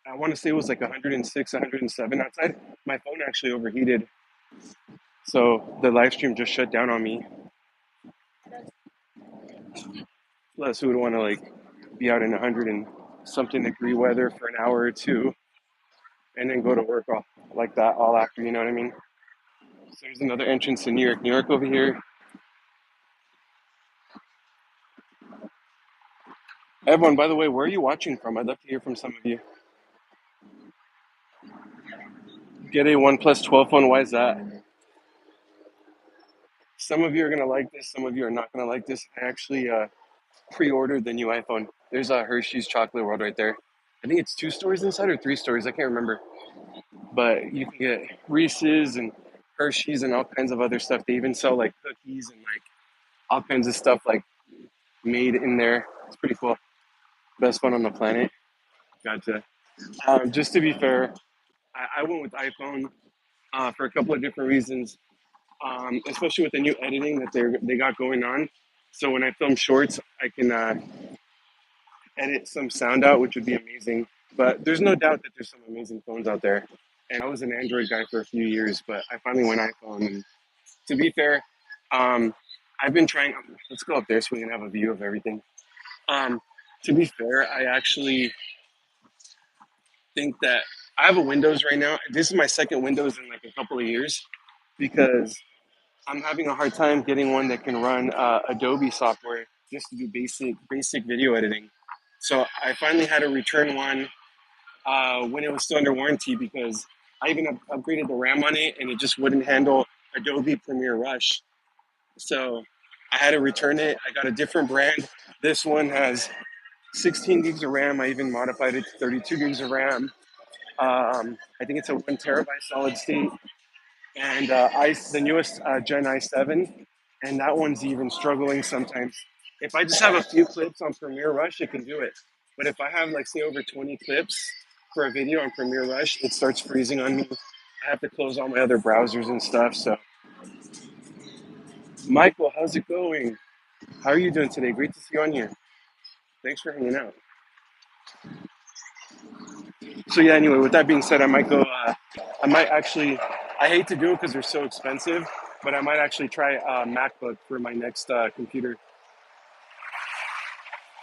I want to say it was like 106, 107 outside. My phone actually overheated, so the live stream just shut down on me. Plus, who would want to like be out in 100 and something degree weather for an hour or two, and then go to work all like that all after? You know what I mean? So there's another entrance to New York, New York over here. Everyone, by the way, where are you watching from? I'd love to hear from some of you. Get a OnePlus 12 phone. Why is that? Some of you are gonna like this. Some of you are not gonna like this. I actually pre-ordered the new iPhone. There's a Hershey's Chocolate World right there. I think it's 2 stories inside or 3 stories. I can't remember. But you can get Reese's and Hershey's and all kinds of other stuff. They even sell like cookies and like all kinds of stuff like made in there. It's pretty cool. Best phone on the planet. Gotcha. Just to be fair, I went with iPhone for a couple of different reasons, especially with the new editing that they got going on. So when I film shorts, I can edit some sound out, which would be amazing. But there's no doubt that there's some amazing phones out there. And I was an Android guy for a few years, but I finally went iPhone. And to be fair, um, I've been trying. Let's go up there so we can have a view of everything. Um, to be fair, I actually think that I have a Windows right now. This is my second Windows in like a couple of years because I'm having a hard time getting one that can run Adobe software just to do basic video editing. So I finally had to return one when it was still under warranty because I even upgraded the RAM on it and it just wouldn't handle Adobe Premiere Rush. So I had to return it. I got a different brand. This one has 16 gigs of RAM. I even modified it to 32 gigs of RAM. I think it's a 1 terabyte solid state, and the newest Gen i7, and that one's even struggling sometimes. If I just have a few clips on Premiere Rush, it can do it. But if I have like say over 20 clips for a video on Premiere Rush, it starts freezing on me. I have to close all my other browsers and stuff. So, Michael, how's it going? How are you doing today? Great to see you on here. Thanks for hanging out. So yeah, anyway, with that being said, I might go. I might actually. I hate to do it because they're so expensive, but I might actually try a MacBook for my next computer.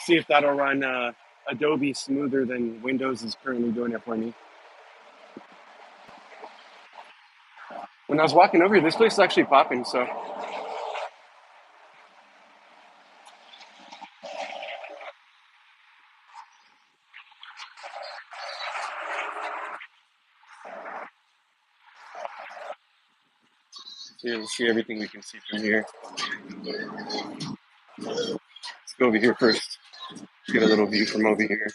See if that'll run Adobe smoother than Windows is currently doing it for me. When I was walking over here, this place is actually popping. So here, let's see everything we can see from here. Let's go over here first. Get a little view from over here.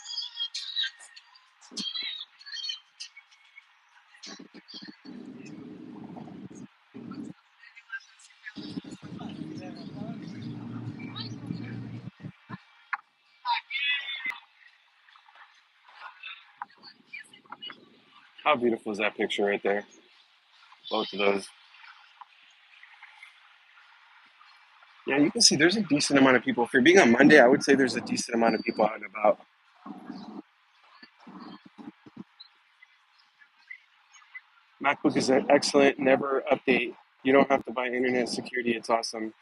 How beautiful is that picture right there? Both of those. Yeah, you can see there's a decent amount of people. For being on Monday, I would say there's a decent amount of people out and about. MacBook is excellent. Never update. You don't have to buy internet security. It's awesome.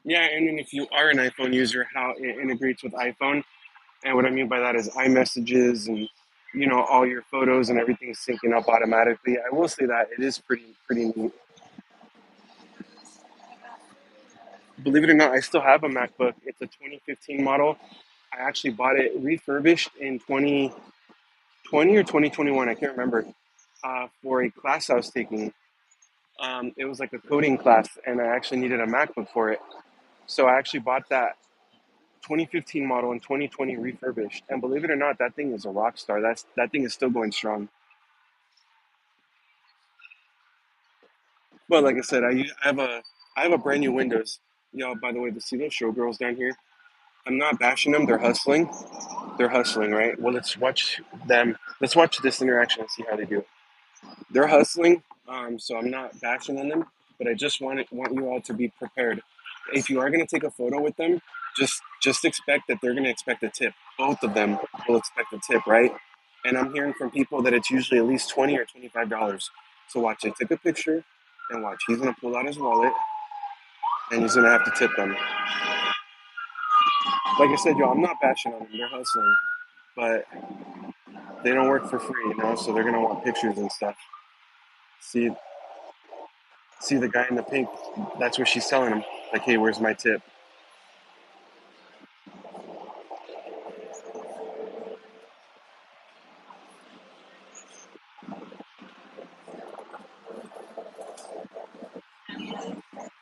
Yeah, and then if you are an iPhone user, how it integrates with iPhone. And what I mean by that is iMessages and all your photos and everything syncing up automatically. I will say that it is pretty neat. Believe it or not, I still have a MacBook. It's a 2015 model. I actually bought it refurbished in 2020 or 2021. I can't remember. For a class I was taking. It was like a coding class, and I actually needed a MacBook for it. So I actually bought that 2015 model in 2020 refurbished. And believe it or not, that thing is a rock star. That thing is still going strong. But like I said, I have a brand new Windows. Yo, by the way, to see those showgirls down here, I'm not bashing them. They're hustling. They're hustling, right? Well, let's watch them. Let's watch this interaction and see how they do it. They're hustling, so I'm not bashing on them, but I just want you all to be prepared. If you are going to take a photo with them, just expect that they're going to expect a tip. Both of them will expect a tip, right? And I'm hearing from people that it's usually at least $20 or $25. So watch, I took a picture, and watch, he's going to pull out his wallet, and he's going to have to tip them. Like I said, yo, I'm not bashing on them. They're hustling, but they don't work for free, so they're going to want pictures and stuff. See, See the guy in the pink. That's what she's telling him. Like, hey, where's my tip?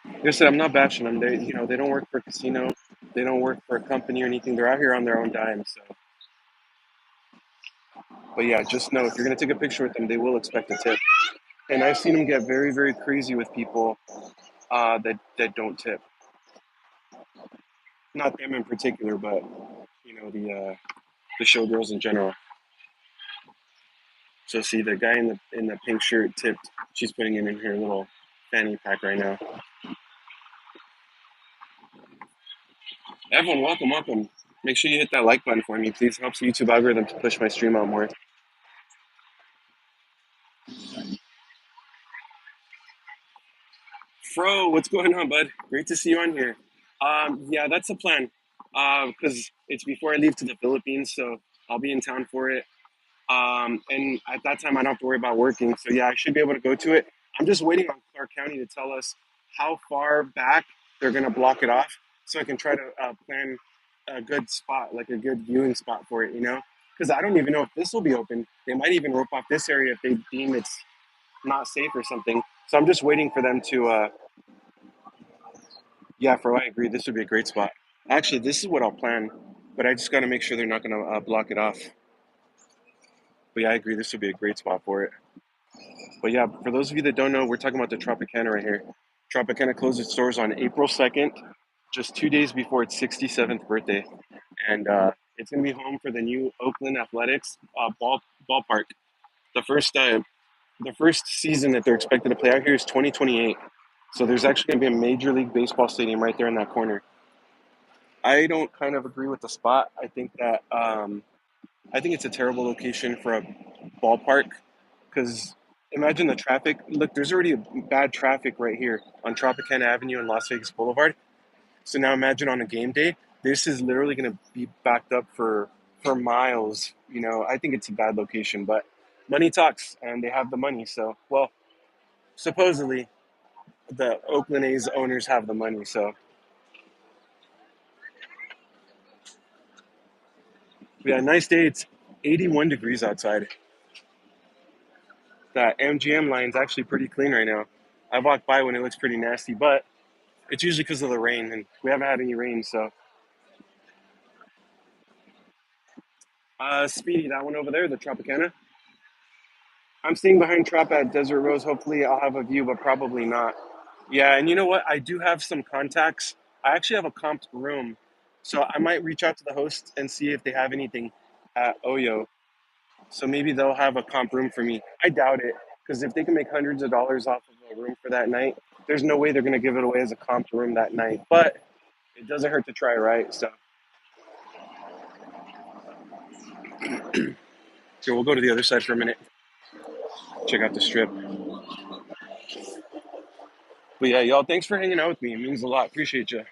Like I said, I'm not bashing them. They don't work for a casino. They don't work for a company or anything. They're out here on their own dime. So, but yeah, just know if you're gonna take a picture with them, they will expect a tip. And I've seen them get very, very crazy with people that don't tip. Not them in particular, but the showgirls in general. So see the guy in the pink shirt tipped. She's putting it in her little fanny pack right now. Everyone, welcome, welcome. Make sure you hit that like button for me, please. It helps the YouTube algorithm to push my stream out more. Fro, what's going on, bud? Great to see you on here. Yeah, that's the plan. Because it's before I leave to the Philippines, so I'll be in town for it. And at that time, I don't have to worry about working. So yeah, I should be able to go to it. I'm just waiting on Clark County to tell us how far back they're gonna block it off, so I can try to plan a good spot, like a good viewing spot for it. Because I don't even know if this will be open. They might even rope off this area if they deem it's not safe or something. So I'm just waiting for them to. Yeah, Fro, I agree. This would be a great spot. Actually, this is what I'll plan, but I just got to make sure they're not gonna block it off. But yeah, I agree. This would be a great spot for it. But yeah, for those of you that don't know, we're talking about the Tropicana right here. Tropicana closed its doors on April 2nd, just 2 days before its 67th birthday. And it's going to be home for the new Oakland Athletics ballpark. The first, uh, the first season that they're expected to play out here is 2028. So there's actually going to be a Major League Baseball stadium right there in that corner. I don't kind of agree with the spot. I think it's a terrible location for a ballpark because imagine the traffic. Look, there's already bad traffic right here on Tropicana Avenue and Las Vegas Boulevard. So now imagine on a game day, this is literally going to be backed up for miles. I think it's a bad location, but money talks, and they have the money. So, well, supposedly the Oakland A's owners have the money. So, yeah, nice day. It's 81 degrees outside. That MGM line's actually pretty clean right now. I walked by when it looks pretty nasty, but it's usually because of the rain, and we haven't had any rain. So, Speedy, that one over there, the Tropicana. I'm staying behind Trop at Desert Rose. Hopefully, I'll have a view, but probably not. Yeah, and you know what? I do have some contacts. I actually have a comped room, so I might reach out to the host and see if they have anything at Oyo. So maybe they'll have a comp room for me. I doubt it, because if they can make hundreds of dollars off of a room for that night, there's no way they're going to give it away as a comp room that night. But it doesn't hurt to try, right? So here, we'll go to the other side for a minute, check out the strip. But yeah, y'all, thanks for hanging out with me. It means a lot. Appreciate you.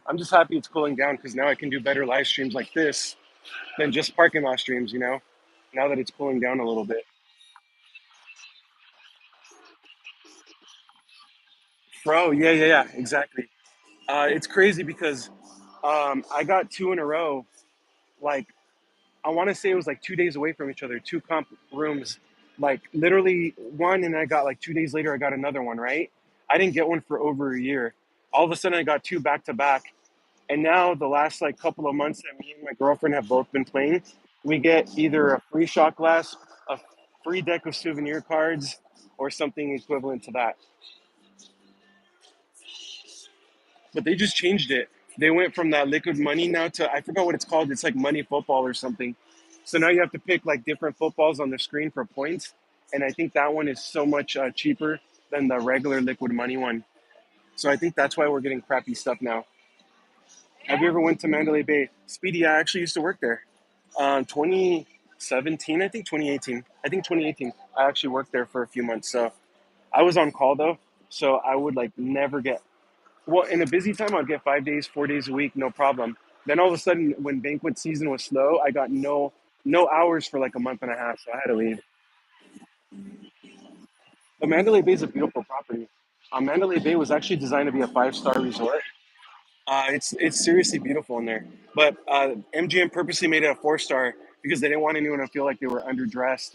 I'm just happy it's cooling down because now I can do better live streams like this than just parking lot streams, now that it's cooling down a little bit. Bro, yeah, yeah, yeah, exactly. It's crazy because I got two in a row. Like, I want to say it was like 2 days away from each other, two comp rooms. Like, literally one, and I got like 2 days later, I got another one, right? I didn't get one for over a year. All of a sudden, I got two back to back. And now, the last like couple of months that me and my girlfriend have both been playing, we get either a free shot glass, a free deck of souvenir cards, or something equivalent to that. But they just changed it. They went from that liquid money now to, I forgot what it's called. It's like money football or something. So now you have to pick like different footballs on the screen for points, and I think that one is so much cheaper than the regular liquid money one. So I think that's why we're getting crappy stuff now. Have you ever went to Mandalay Bay? Speedy, I actually used to work there. 2017, I think 2018. I think 2018. I actually worked there for a few months. So I was on call though, so I would like never get, well, in a busy time, I'd get 5 days, 4 days a week, no problem. Then all of a sudden, when banquet season was slow, I got no hours for like a month and a half, so I had to leave. But Mandalay Bay is a beautiful property. Mandalay Bay was actually designed to be a five-star resort. It's seriously beautiful in there. But MGM purposely made it a 4 star because they didn't want anyone to feel like they were underdressed,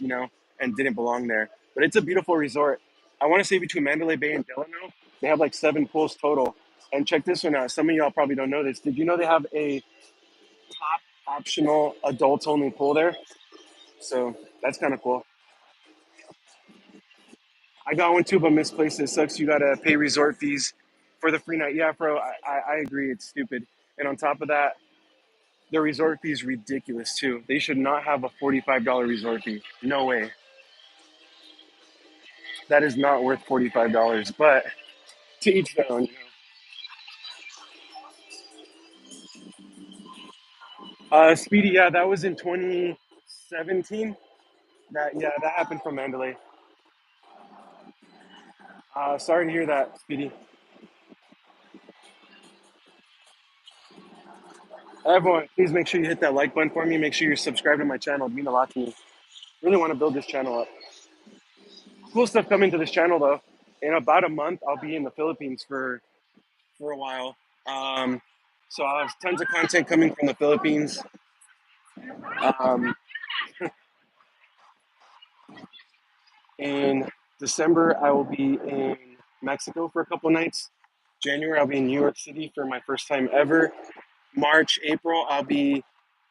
and didn't belong there. But it's a beautiful resort. I want to say between Mandalay Bay and Delano, they have like 7 pools total. And check this one out. Some of y'all probably don't know this. Did you know they have a top optional adults only pool there? So that's kind of cool. I got one too, but misplaced. It sucks. You gotta pay resort fees for the free night. Yeah, bro. I agree. It's stupid. And on top of that, the resort fee is ridiculous too. They should not have a $45 resort fee. No way. That is not worth $45. But to each their own. Speedy, yeah, that was in 2017. That happened from Mandalay. Sorry to hear that, Speedy. Everyone, please make sure you hit that like button for me. Make sure you're subscribed to my channel. It means a lot to me. Really want to build this channel up. Cool stuff coming to this channel though. In about a month, I'll be in the Philippines for a while. Um, so I'll have tons of content coming from the Philippines. Um, in December, I will be in Mexico for a couple nights. January, I'll be in New York City for my first time ever. March, April, I'll be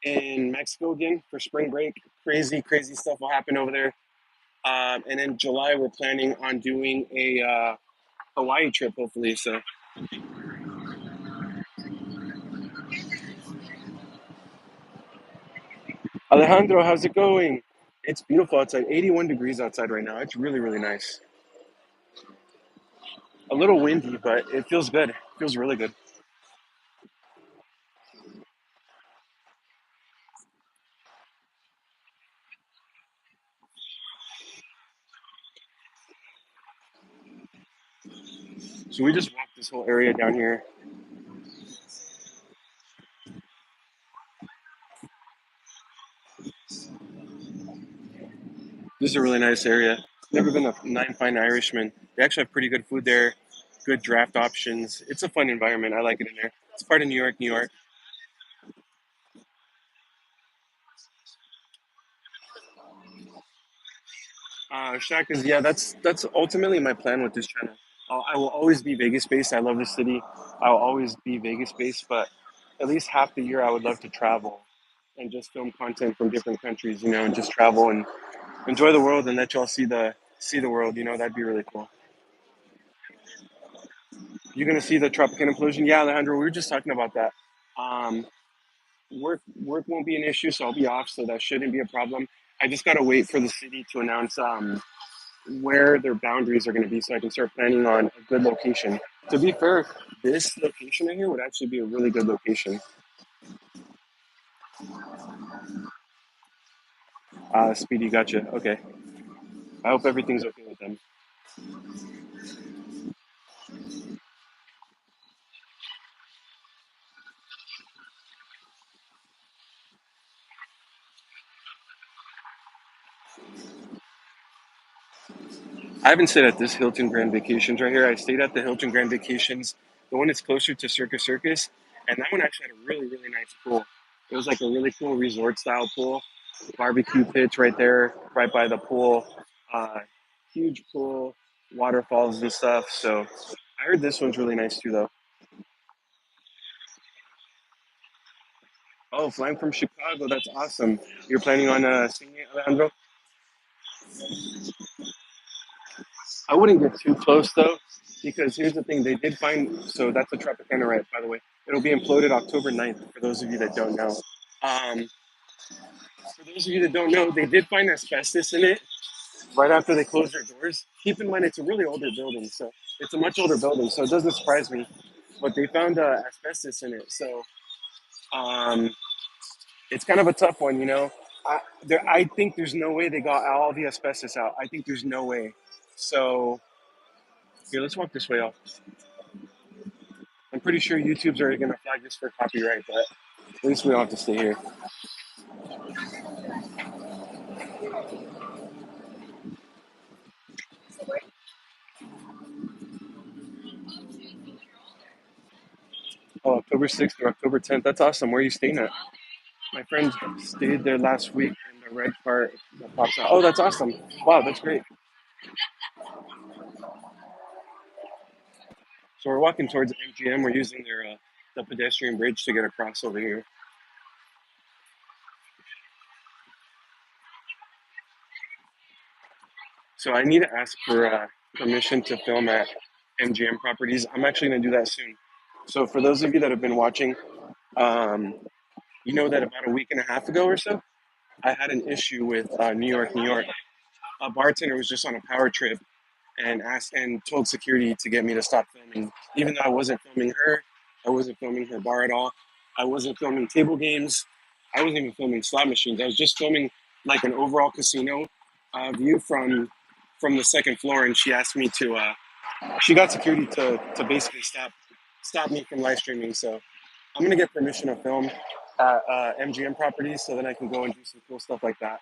in Mexico again for spring break. Crazy, crazy stuff will happen over there. And in July, we're planning on doing a Hawaii trip, hopefully. So, Alejandro, how's it going? It's beautiful outside. 81 degrees outside right now. It's really, really nice. A little windy, but it feels good. It feels really good. So we just walked this whole area down here. This is a really nice area. Never been a Nine Fine Irishman. They actually have pretty good food there, good draft options. It's a fun environment. I like it in there. It's part of New York, New York. Shaq is, yeah. That's ultimately my plan with this channel. I will always be Vegas based. I love the city. I'll always be Vegas based, but at least half the year I would love to travel and just film content from different countries, and just travel and enjoy the world and let y'all see the world. That'd be really cool. You're gonna see the Tropicana implosion. Yeah, Alejandro, we were just talking about that. Um, Work won't be an issue, so I'll be off, so that shouldn't be a problem. I just gotta wait for the city to announce where their boundaries are going to be, so I can start planning on a good location. To be fair, this location right here would actually be a really good location. Speedy, gotcha. Okay. I hope everything's okay with them. I haven't stayed at this Hilton Grand Vacations right here. I stayed at the Hilton Grand Vacations, the one that's closer to Circus Circus, and that one actually had a really, really nice pool. It was like a really cool resort style pool, barbecue pits right there, right by the pool, uh, huge pool, waterfalls and stuff. So I heard this one's really nice too, though. Oh, flying from Chicago, that's awesome. You're planning on seeing it, Alejandro? I wouldn't get too close though, because here's the thing: they did find. So that's a Tropicana, right? By the way, it'll be imploded October 9th. For those of you that don't know, um, for those of you that don't know, they did find asbestos in it right after they closed their doors. Keep in mind, it's a really older building, so it's a much older building, so it doesn't surprise me. But they found asbestos in it, so um, it's kind of a tough one, you know. I think there's no way they got all the asbestos out. I think there's no way. So here, let's walk this way off. I'm pretty sure YouTube's already gonna flag this for copyright, but at least we don't have to stay here. Oh, October 6th or October 10th. That's awesome. Where are you staying at? My friend stayed there last week in the red part that pops out. Oh, that's awesome. Wow, that's great. So we're walking towards MGM. We're using their the pedestrian bridge to get across over here. So I need to ask for permission to film at MGM properties. I'm actually going to do that soon. So for those of you that have been watching, um, you know that about a week and a half ago or so, I had an issue with New York, New York. A bartender was just on a power trip and asked and told security to get me to stop filming, even though I wasn't filming her. I wasn't filming her bar at all. I wasn't filming table games. I wasn't even filming slot machines. I was just filming like an overall casino view from the second floor, and she asked me to. She got security to basically stop me from live streaming. So I'm gonna get permission to film at MGM properties, so then I can go and do some cool stuff like that.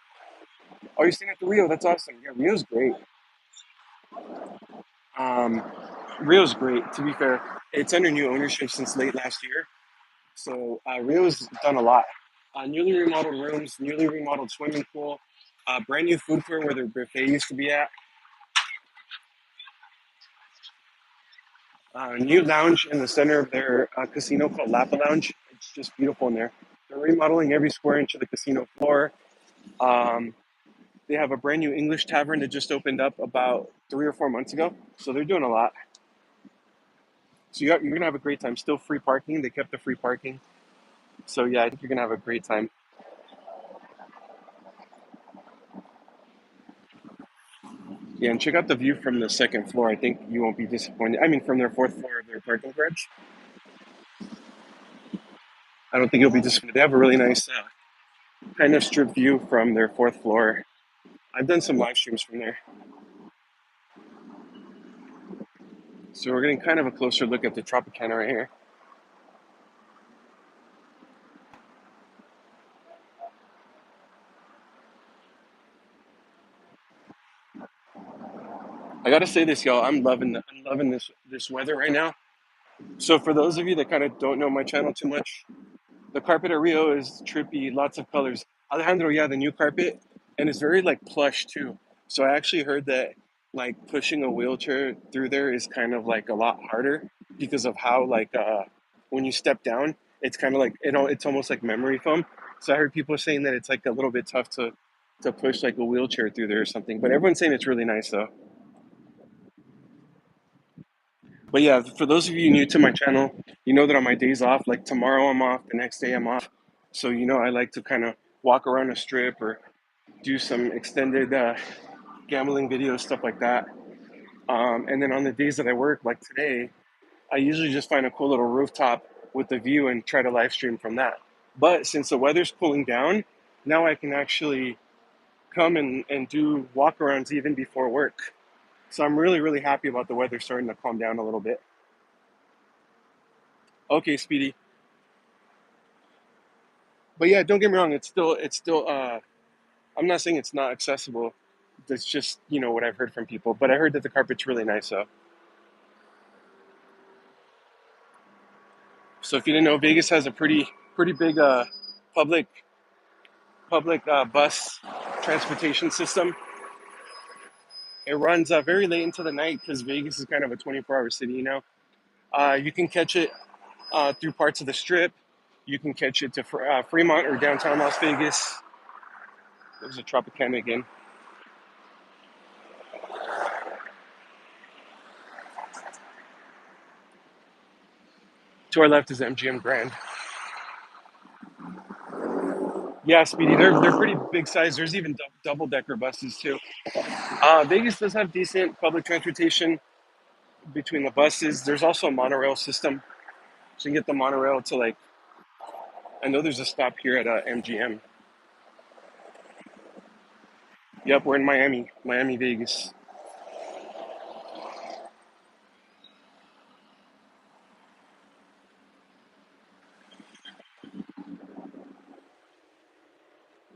Oh, you're staying at the Rio? That's awesome. Yeah, Rio's great. Um, Rio's great. To be fair, it's under new ownership since late last year. So Rio's done a lot. Newly remodeled rooms, newly remodeled swimming pool, brand new food court where their buffet used to be at. New lounge in the center of their casino called Lapa Lounge. It's just beautiful in there. They're remodeling every square inch of the casino floor. Um, they have a brand new English tavern that just opened up about 3 or 4 months ago. So they're doing a lot. So you're gonna have a great time. Still free parking. They kept the free parking. So yeah, I think you're gonna have a great time. Yeah, and check out the view from the second floor. I think you won't be disappointed. I mean, from their fourth floor of their parking garage. I don't think you'll be disappointed. They have a really nice kind of strip view from their fourth floor. I've done some live streams from there. So we're getting kind of a closer look at the Tropicana right here. I gotta say this, y'all. I'm loving this weather right now. So for those of you that kind of don't know my channel too much, the carpet at Rio is trippy, lots of colors. Alejandro, yeah, the new carpet, and it's very like plush too. So I actually heard that like pushing a wheelchair through there is kind of like a lot harder because of how like when you step down, it's kind of like it's almost like memory foam. So I heard people saying that it's like a little bit tough to push like a wheelchair through there or something. But everyone's saying it's really nice though. But yeah, for those of you new to my channel, you know that on my days off, like tomorrow I'm off, the next day I'm off. So, I like to kind of walk around a strip or do some extended gambling videos, stuff like that. And then on the days that I work, like today, I usually just find a cool little rooftop with a view and try to live stream from that. But since the weather's cooling down, now I can actually come and do walkarounds even before work. So I'm really, really happy about the weather starting to calm down a little bit. Okay, Speedy. But yeah, don't get me wrong, it's still I'm not saying it's not accessible. That's just, what I've heard from people. But I heard that the carpet's really nice, so if you didn't know, Vegas has a pretty big public bus transportation system. It runs very late into the night because Vegas is kind of a 24-hour city, You can catch it through parts of the Strip. You can catch it to Fremont or downtown Las Vegas. There's a Tropicana again. To our left is MGM Grand. Yeah, Speedy, they're pretty big size. There's even double decker buses too. Vegas does have decent public transportation between the buses. There's also a monorail system, so you can get the monorail to like. I know there's a stop here at MGM. Yep, we're in Miami, Vegas.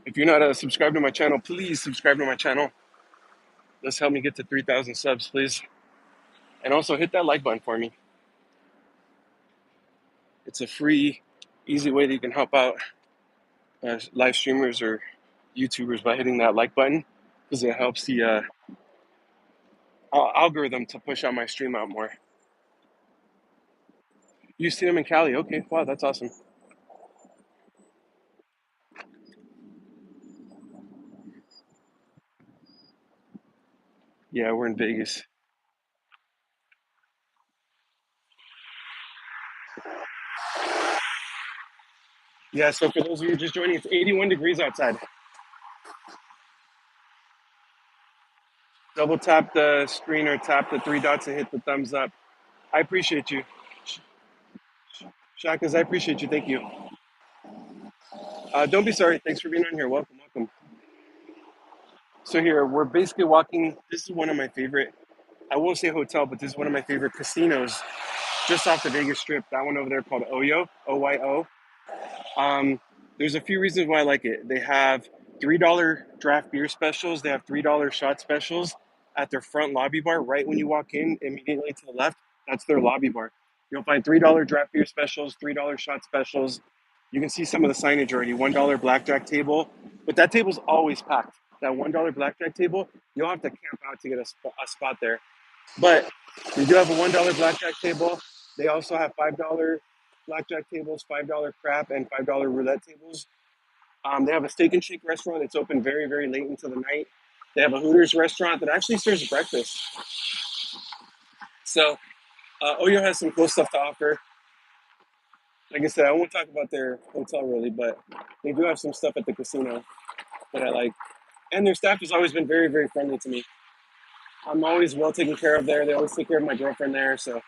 If you're not subscribed to my channel, please subscribe to my channel. Let's help me get to 3,000 subs, please. And also hit that like button for me. It's a free, easy way that you can help out live streamers or YouTubers by hitting that like button because it helps the algorithm to push out my stream out more. You see them in Cali? Okay, wow, that's awesome. Yeah, we're in Vegas. Yeah, so for those of you just joining, it's 81 degrees outside. Double tap the screen or tap the three dots and hit the thumbs up. I appreciate you. Shakas, I appreciate you. Thank you. Don't be sorry. Thanks for being on here. Welcome, welcome. So here, we're basically walking. This is one of my favorite, I won't say hotel, but this is one of my favorite casinos just off the Vegas Strip. That one over there called Oyo, OYO. Um, there's a few reasons why I like it. They have $3 draft beer specials. They have $3 shot specials at their front lobby bar. Right when you walk in, immediately to the left, that's their lobby bar. You'll find $3 draft beer specials, $3 shot specials. You can see some of the signage already. $1 blackjack table, but that table's always packed. That $1 blackjack table, you'll have to camp out to get a spot there. But we do have a $1 blackjack table. They also have $5 blackjack tables, $5 crap, and $5 roulette tables. They have a steak and shake restaurant that's open very, very late into the night. They have a Hooters restaurant that actually serves breakfast. So Oyo has some cool stuff to offer. Like I said, I won't talk about their hotel really, but they do have some stuff at the casino that I like. And their staff has always been very, very friendly to me. I'm always well taken care of there. They always take care of my girlfriend there. So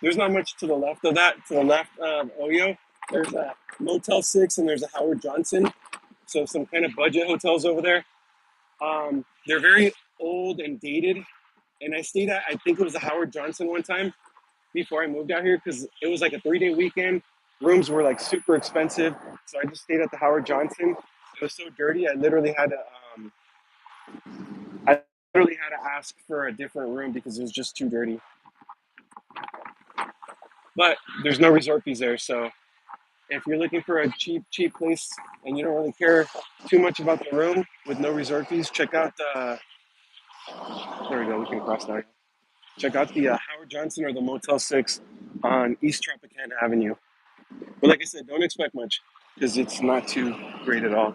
there's not much to the left of that. To the left of Oyo, there's a Motel 6 and there's a Howard Johnson. So some kind of budget hotels over there. They're very old and dated. And I stayed at, I think it was the Howard Johnson one time before I moved out here because it was like a 3-day weekend. Rooms were like super expensive. So I just stayed at the Howard Johnson. It was so dirty. I literally had to ask for a different room because it was just too dirty. But there's no resort fees there. So if you're looking for a cheap place and you don't really care too much about the room with no resort fees, check out the, there we go, we can cross now. Check out the Howard Johnson or the Motel 6 on East Tropicana Avenue. But like I said, don't expect much because it's not too great at all.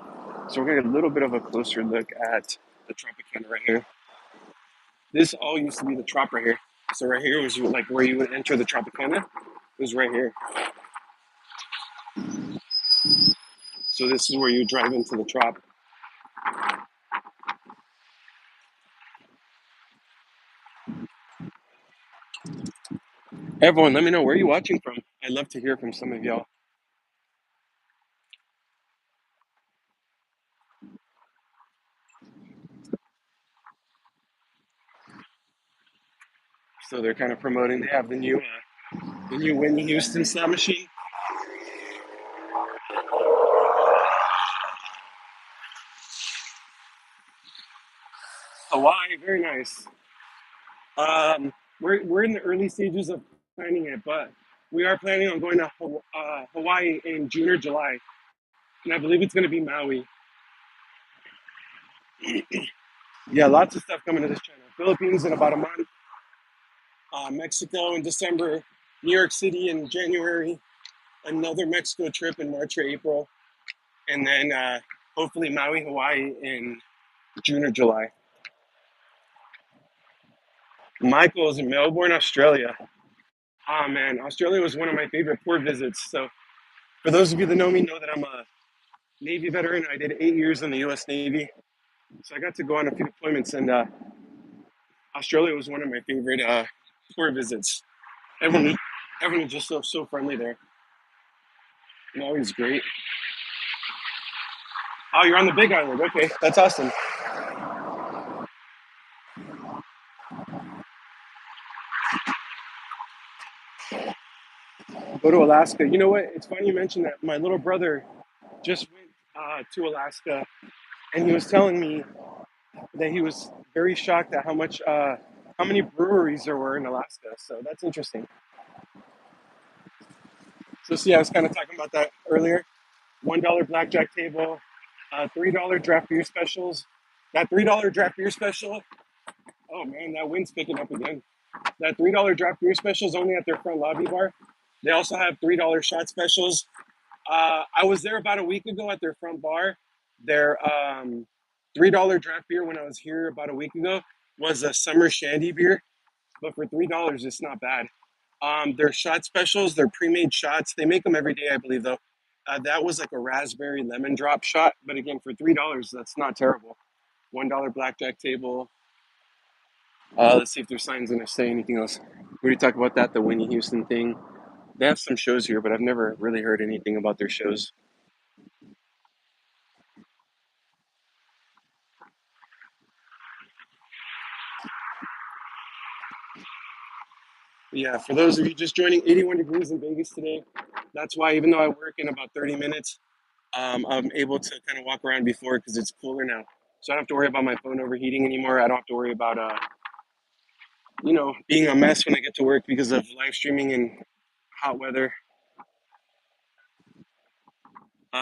So we're going to get a little bit of a closer look at the Tropicana right here. This all used to be the Trop right here. So right here was like where you would enter the Tropicana. It was right here. So this is where you drive into the trop. Everyone, let me know where you watching from. I'd love to hear from some of y'all. So they're kind of promoting. They have the new Whitney Houston slot machine. Hawaii, very nice. Um, we're in the early stages of planning it, but we are planning on going to Hawaii in June or July, and I believe it's going to be Maui. Yeah, lots of stuff coming to this channel. Philippines in about a month, Mexico in December, New York City in January, another Mexico trip in March or April, and then hopefully Maui, Hawaii in June or July. Michael's in Melbourne, Australia. Ah man, Australia was one of my favorite port visits. So for those of you that know that I'm a Navy veteran. I did 8 years in the U.S. Navy, so I got to go on a few deployments, and Australia was one of my favorite tour visits. Everyone, everyone was just so friendly there, and always great. Oh, you're on the Big Island. Okay, that's awesome. Go to Alaska. You know what? It's funny you mentioned that. My little brother just went to Alaska, and he was telling me that he was very shocked at how many breweries there were in Alaska. So that's interesting. So see, I was kind of talking about that earlier. $1 blackjack table, $3 draft beer specials. That $3 draft beer special. Oh man, that wind's picking up again. That $3 draft beer special is only at their front lobby bar. They also have $3 shot specials. I was there about a week ago at their front bar. Their $3 draft beer when I was here about a week ago was a summer shandy beer, but for $3, it's not bad. Their shot specials, they're pre-made shots. They make them every day, I believe, though. That was like a raspberry lemon drop shot, but again, for $3, that's not terrible. $1 blackjack table. Let's see if their sign's gonna say anything else. We already talked about that, the Whitney Houston thing. They have some shows here, but I've never really heard anything about their shows. Yeah, for those of you just joining, 81 degrees in Vegas today. That's why, even though I work in about 30 minutes, I'm able to kind of walk around before because it's cooler now. So I don't have to worry about my phone overheating anymore. I don't have to worry about, being a mess when I get to work because of live streaming and hot weather.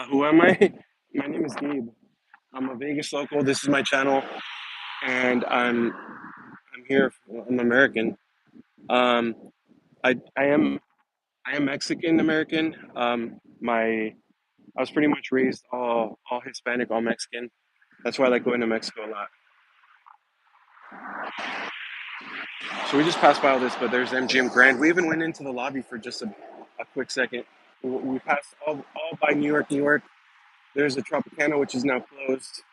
Who am I? My name is Gabe. I'm a Vegas local. This is my channel, and I'm here. I'm American. Um, I am Mexican American. I was pretty much raised all Hispanic, all Mexican. That's why I like going to Mexico a lot. So we just passed by all this, but there's MGM Grand. We even went into the lobby for just a quick second. We passed all by New York, New York. There's the Tropicana, which is now closed.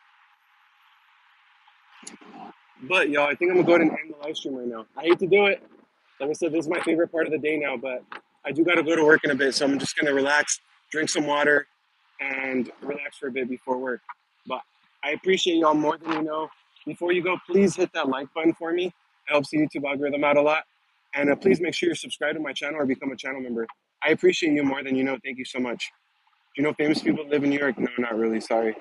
But y'all, I think I'm gonna go ahead and end the live stream right now. I hate to do it. Like I said, this is my favorite part of the day now, but I do gotta go to work in a bit, so I'm just gonna relax, drink some water, and relax for a bit before work. But I appreciate y'all more than you know. Before you go, please hit that like button for me. It helps the YouTube algorithm out a lot. And please make sure you're subscribed to my channel or become a channel member. I appreciate you more than you know. Thank you so much. Do you know famous people live in New York? No, not really. Sorry.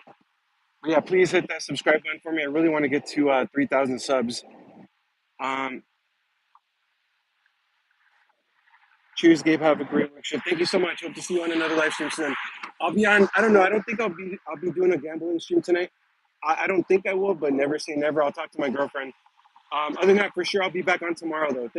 But yeah, please hit that subscribe button for me. I really want to get to 3,000 subs. Um, Cheers, Gabe. Have a great workshop. Thank you so much. Hope to see you on another live stream soon. I'll be on. I don't know. I don't think I'll be doing a gambling stream tonight. I don't think I will, but never say never. I'll talk to my girlfriend. Other than that, for sure, I'll be back on tomorrow though. Thank